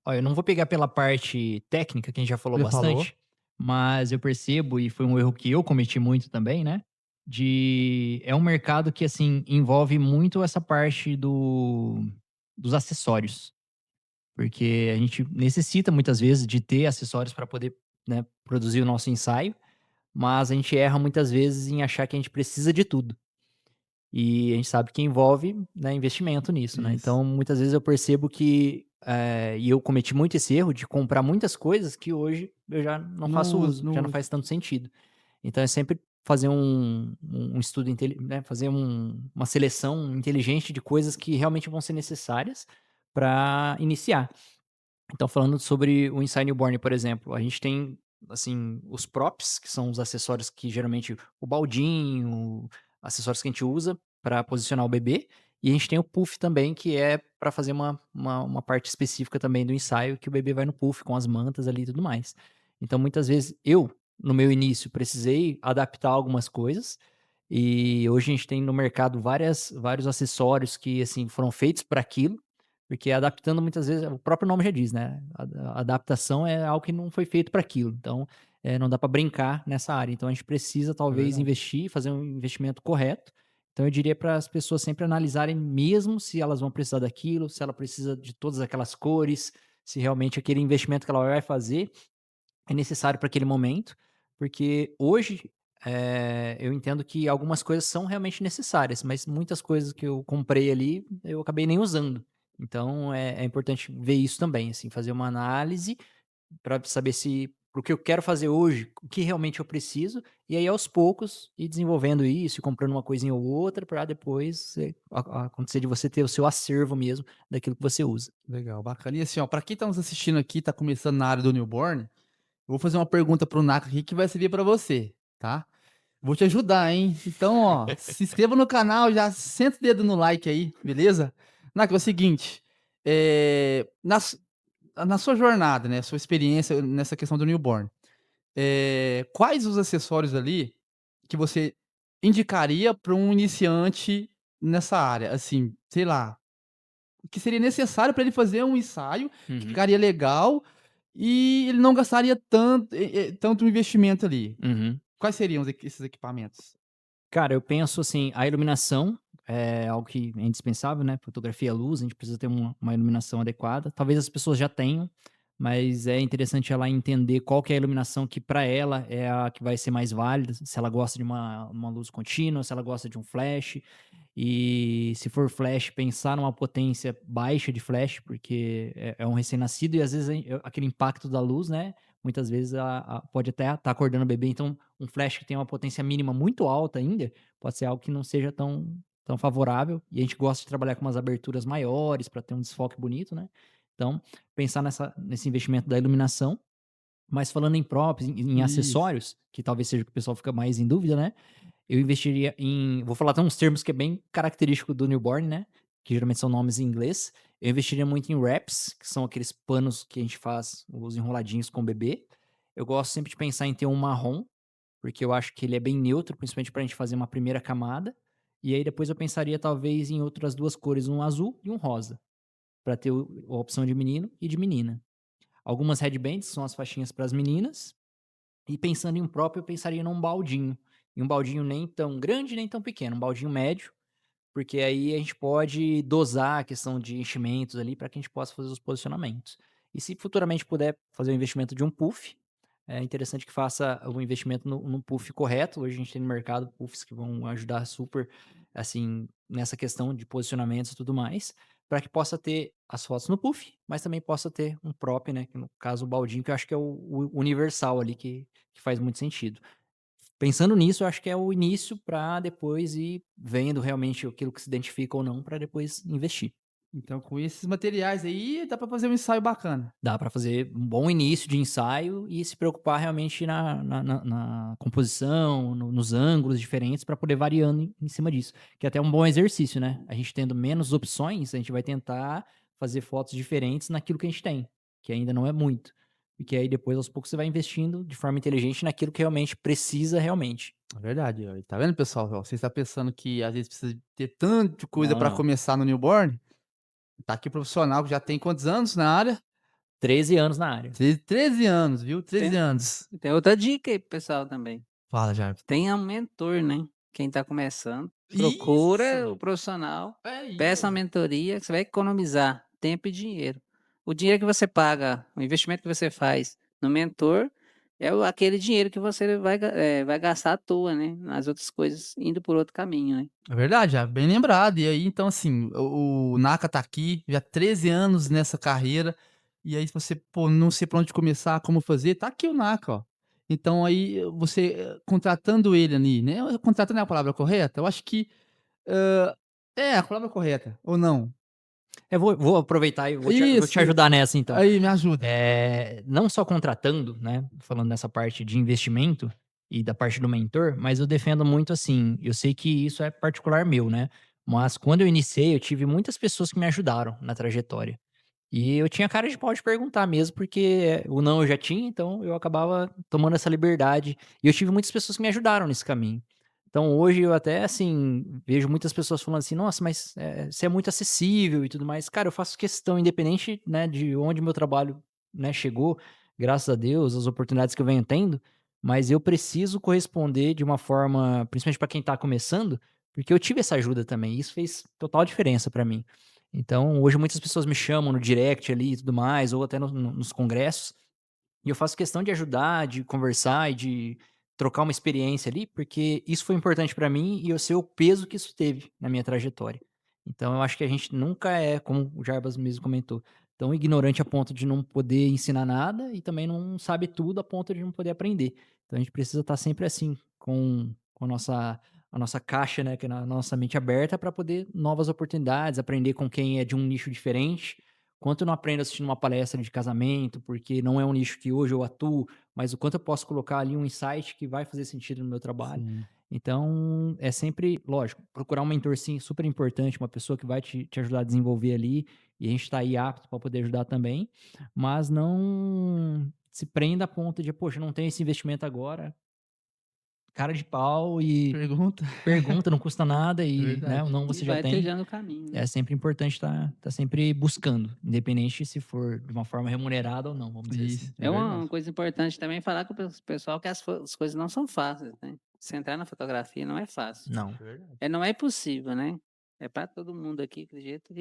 Olha, eu não vou pegar pela parte técnica, que a gente já falou Já falou? bastante, mas eu percebo, e foi um erro que eu cometi muito também, né? É um mercado que, assim, envolve muito essa parte dos acessórios. Porque a gente necessita muitas vezes de ter acessórios para poder, né, produzir o nosso ensaio, mas a gente erra muitas vezes em achar que a gente precisa de tudo. E a gente sabe que envolve, né, investimento nisso, né. Isso. Então, muitas vezes eu percebo que, e eu cometi muito esse erro de comprar muitas coisas que hoje eu já não faço Não uso, uso, já não não uso. faz tanto sentido. Então é sempre fazer um estudo né, fazer uma seleção inteligente de coisas que realmente vão ser necessárias para iniciar. Então, falando sobre o Inside Newborn, por exemplo, a gente tem, assim, os props, que são os acessórios que geralmente o baldinho, acessórios que a gente usa para posicionar o bebê, e a gente tem o puff também, que é para fazer uma parte específica também do ensaio, que o bebê vai no puff com as mantas ali e tudo mais. Então, muitas vezes eu, no meu início, precisei adaptar algumas coisas, e hoje a gente tem no mercado vários acessórios que, assim, foram feitos para aquilo, porque adaptando muitas vezes, o próprio nome já diz, né, a adaptação é algo que não foi feito para aquilo, então, não dá para brincar nessa área, então a gente precisa É talvez verdade. investir, fazer um investimento correto. Então eu diria para as pessoas sempre analisarem mesmo se elas vão precisar daquilo, se ela precisa de todas aquelas cores, se realmente aquele investimento que ela vai fazer é necessário para aquele momento, porque hoje, eu entendo que algumas coisas são realmente necessárias, mas muitas coisas que eu comprei ali, eu acabei nem usando. Então é importante ver isso também, assim, fazer uma análise para saber se para o que eu quero fazer hoje, o que realmente eu preciso, e aí aos poucos ir desenvolvendo isso, e comprando uma coisinha ou outra para depois, acontecer de você ter o seu acervo mesmo daquilo que você usa. Legal, bacana. E assim, ó, pra quem tá nos assistindo aqui, tá começando na área do newborn, eu vou fazer uma pergunta para o Naka aqui que vai servir pra você, tá? Vou te ajudar, hein. Então, ó, se inscreva no canal, já senta o dedo no like aí, beleza? Naka, é o seguinte, na sua jornada, né, sua experiência nessa questão do newborn, quais os acessórios ali que você indicaria para um iniciante nessa área? Assim, sei lá, que seria necessário para ele fazer um ensaio, que Uhum, ficaria legal e ele não gastaria tanto investimento ali. uhum. Quais seriam esses equipamentos? Cara, eu penso assim, a iluminação é algo que é indispensável, né? Fotografia à luz, a gente precisa ter uma iluminação adequada. Talvez as pessoas já tenham, mas é interessante ela entender qual que é a iluminação que para ela é a que vai ser mais válida, se ela gosta de uma luz contínua, se ela gosta de um flash, e se for flash, pensar numa potência baixa de flash, porque é um recém-nascido e às vezes aquele impacto da luz, né, muitas vezes pode até estar acordando o bebê, então um flash que tem uma potência mínima muito alta ainda, pode ser algo que não seja tão favorável, e a gente gosta de trabalhar com umas aberturas maiores para ter um desfoque bonito, né. Então, pensar nesse investimento da iluminação, mas falando em props, em Isso. acessórios, que talvez seja o que o pessoal fica mais em dúvida, né, eu investiria vou falar até uns termos que é bem característico do newborn, né, que geralmente são nomes em inglês. Eu investiria muito em wraps, que são aqueles panos que a gente faz os enroladinhos com o bebê. Eu gosto sempre de pensar em ter um marrom, porque eu acho que ele é bem neutro, principalmente pra gente fazer uma primeira camada. E aí depois eu pensaria talvez em outras 2 cores, um azul e um rosa, para ter a opção de menino e de menina. Algumas headbands são as faixinhas para as meninas, e pensando em um próprio, eu pensaria num baldinho. E um baldinho nem tão grande, nem tão pequeno, um baldinho médio, porque aí a gente pode dosar a questão de enchimentos ali para que a gente possa fazer os posicionamentos. E se futuramente puder fazer o investimento de um puff, é interessante que faça o investimento no puff correto. Hoje a gente tem no mercado puffs que vão ajudar super, assim, nessa questão de posicionamentos e tudo mais, para que possa ter as fotos no puff, mas também possa ter um prop, né, que no caso o baldinho, que eu acho que é o universal ali, que faz muito sentido. Pensando nisso, eu acho que é o início para depois ir vendo realmente aquilo que se identifica ou não, para depois investir. Então com esses materiais aí, dá pra fazer um ensaio bacana. Dá para fazer um bom início de ensaio e se preocupar realmente na composição, nos ângulos diferentes para poder variando em cima disso, que é até um bom exercício, né. A gente tendo menos opções, a gente vai tentar fazer fotos diferentes naquilo que a gente tem, que ainda não é muito. Porque aí depois aos poucos você vai investindo de forma inteligente naquilo que realmente precisa realmente. É verdade, ó. Tá vendo, pessoal? Ó, você está pensando que às vezes precisa ter tanta coisa Não, pra não. começar no newborn? Tá aqui o profissional que já tem quantos anos na área? 13 anos na área. 13 anos, viu? 13 Tem anos. tem outra dica aí para pessoal também. Fala, Jarbas. Tenha um mentor, né. Quem está começando, procura o Isso! profissional, É aí, peça uma ó. mentoria que você vai economizar tempo e dinheiro. O dinheiro que você paga, o investimento que você faz no mentor, é aquele dinheiro que você vai gastar à toa, né, nas outras coisas, indo por outro caminho, né. É verdade, já bem lembrado. E aí, então, assim, o Naka tá aqui, já 13 anos nessa carreira, e aí se você, pô, não sei por onde começar, como fazer, tá aqui o Naka, ó. Então aí, você, contratando ele ali, né, contratando é a palavra correta? Eu acho que, é a palavra correta, ou não? Eu vou aproveitar e vou te Isso, ajudar nessa então. aí me ajuda. Não só contratando, né, falando nessa parte de investimento e da parte do mentor, mas eu defendo muito assim, eu sei que isso é particular meu, né, mas quando eu iniciei, eu tive muitas pessoas que me ajudaram na trajetória. E eu tinha cara de pau de perguntar mesmo, porque o não eu já tinha, então eu acabava tomando essa liberdade. E eu tive muitas pessoas que me ajudaram nesse caminho. Então hoje eu até, assim, vejo muitas pessoas falando assim: "Nossa, mas, você é muito acessível e tudo mais". Cara, eu faço questão, independente, né, de onde meu trabalho, né, chegou, graças a Deus, as oportunidades que eu venho tendo, mas eu preciso corresponder de uma forma, principalmente para quem tá começando, porque eu tive essa ajuda também, e isso fez total diferença para mim. Então, hoje muitas pessoas me chamam no direct ali e tudo mais, ou até nos congressos, e eu faço questão de ajudar, de conversar e de trocar uma experiência ali, porque isso foi importante pra mim e eu sei o peso que isso teve na minha trajetória. Então eu acho que a gente nunca é, como o Jarbas mesmo comentou, tão ignorante a ponto de não poder ensinar nada e também não sabe tudo a ponto de não poder aprender. Então a gente precisa estar sempre assim, com a nossa caixa, né, que é na nossa mente aberta para poder novas oportunidades, aprender com quem é de um nicho diferente. Quanto eu não aprendo assistindo uma palestra de casamento, porque não é um nicho que hoje eu atuo, mas o quanto eu posso colocar ali um insight que vai fazer sentido no meu trabalho. Sim. Então, é sempre, lógico, procurar um mentor sim, super importante, uma pessoa que vai te ajudar a desenvolver ali, e a gente está aí apto para poder ajudar também, mas não se prenda a ponto de, poxa, não tenho esse investimento agora, cara de pau e Pergunta. pergunta, não custa nada É e, né, o verdade. não E você já vai tem. trilhando o caminho, É né. sempre importante estar sempre buscando, independente se for de uma forma remunerada ou não, vamos dizer assim. Isso, é É verdade. uma coisa importante também falar com o pessoal que as coisas não são fáceis, né. Você entrar na fotografia não é fácil. Não. É verdade. Não é impossível, né. É para todo mundo aqui, acredito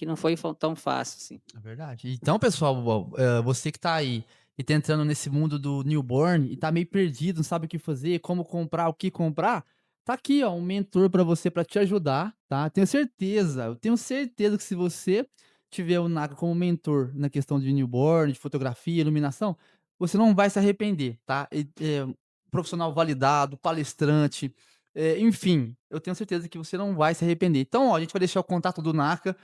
que não foi tão fácil assim. É verdade. Então, pessoal, você que tá aí e tá entrando nesse mundo do newborn e tá meio perdido, não sabe o que fazer, como comprar, o que comprar, tá aqui, ó, um mentor pra você, pra te ajudar, tá? Eu tenho certeza que se você tiver o Naka como mentor na questão de newborn, de fotografia, iluminação, você não vai se arrepender, tá? Profissional validado, palestrante, enfim, eu tenho certeza que você não vai se arrepender. Então, ó, a gente vai deixar o contato do Naka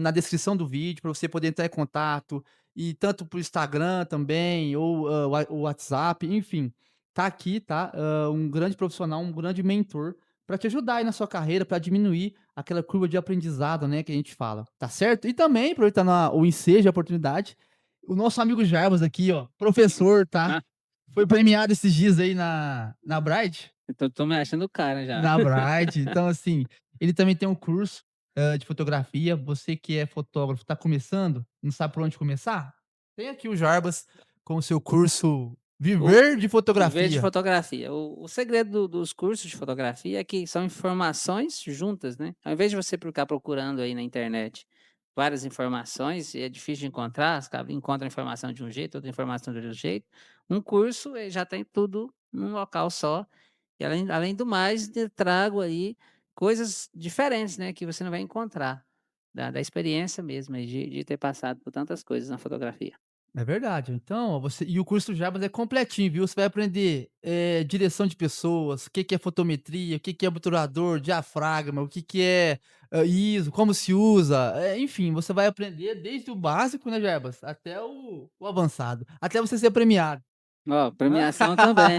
na descrição do vídeo para você poder entrar em contato, e tanto por Instagram também, ou o WhatsApp, enfim. Tá aqui, tá? Um grande profissional, um grande mentor para te ajudar aí na sua carreira, para diminuir aquela curva de aprendizado, né, que a gente fala, tá certo? E também, aproveitando o ensejo, a oportunidade, o nosso amigo Jarbas aqui, ó, professor, tá? Ah, Foi premiado esses dias aí na Bright. eu tô me achando o cara já. Na Bright. Então, assim, ele também tem um curso, de fotografia. Você que é fotógrafo, tá começando, não sabe por onde começar? Tem aqui o Jarbas com o seu curso O Viver de Viver de Fotografia. fotografia. O segredo dos cursos de fotografia é que são informações juntas, né? Ao invés de você ficar procurando aí na internet várias informações, e é difícil de encontrar, você encontra a informação de um jeito, outra informação de outro jeito. Um curso já tem tudo num local só. E além do mais, eu trago aí coisas diferentes, né? Que você não vai encontrar. Da experiência mesmo, aí, de ter passado por tantas coisas na fotografia. É verdade. Então, ó, e o curso do Jarbas é completinho, viu? Você vai aprender, direção de pessoas, o que que é fotometria, o que que é obturador, diafragma, o que que é, ISO, como se usa, enfim, você vai aprender desde o básico, né, Jarbas, até o avançado, até você ser premiado. Ó, premiação também.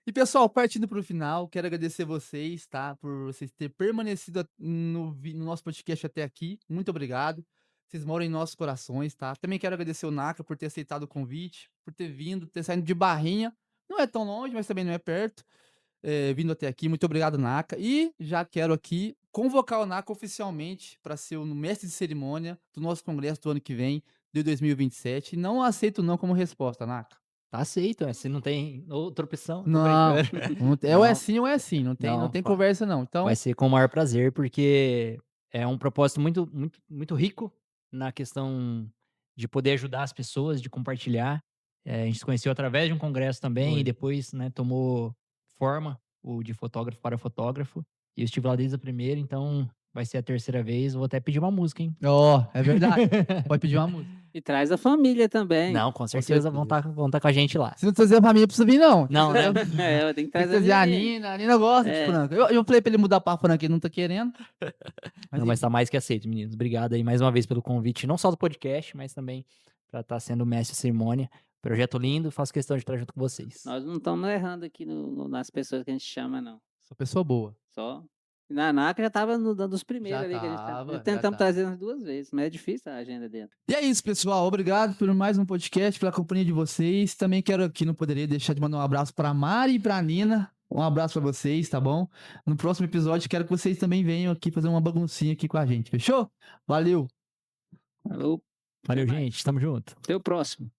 E pessoal, partindo para o final, quero agradecer vocês, tá, por vocês ter permanecido no nosso podcast até aqui. Muito obrigado. Vocês moram em nossos corações, tá? Também quero agradecer o Naka por ter aceitado o convite, por ter vindo, ter saído de Barrinha. Não é tão longe, mas também não é perto. Vindo até aqui. Muito obrigado, Naka. E já quero aqui convocar o Naka oficialmente para ser o mestre de cerimônia do nosso congresso do ano que vem, de 2027. Não aceito não como resposta, Naka. Tá aceito, se não tem outra opção, tô Não, brincando. não tem, Não, ou é sim, não não, tem conversa não. vai Então, ser com o maior prazer, porque é um propósito muito rico na questão de poder ajudar as pessoas, de compartilhar. A gente se conheceu através de um congresso também e foi. depois, né, tomou forma o de fotógrafo para fotógrafo. E eu estive lá desde a primeira, então vai ser a terceira vez. Vou até pedir uma música, hein? Ó, é verdade. Pode pedir uma música. E traz a família também. Não, com Com certeza vão certeza. estar com a gente lá. Se não trazer a família, precisa vir não. Não, né? É, eu tenho que Tem que trazer trazer a ninguém. Nina. A Nina gosta de É. frango. Eu falei pra ele mudar pra frango, ele não tá querendo. Mas Não, mas enfim. tá mais que aceito, meninos. Obrigado aí mais uma vez pelo convite, não só do podcast, mas também para estar sendo mestre de cerimônia. Projeto lindo, faço questão de estar junto com vocês. Nós não estamos errando aqui nas pessoas que a gente chama, não. Sou pessoa boa. Só. Na NACA já estava dos primeiros Já ali que a gente tá. tava, já Tentamos tava. trazer umas 2 vezes, mas é difícil a agenda dele. E é isso, pessoal. Obrigado por mais um podcast, pela companhia de vocês. Também quero aqui, não poderia deixar de mandar um abraço pra Mari e pra Nina. Um abraço pra vocês, tá bom? No próximo episódio, quero que vocês também venham aqui fazer uma baguncinha aqui com a gente, fechou? Valeu! Falou. Valeu, Até mais. gente. Tamo junto. Até o próximo.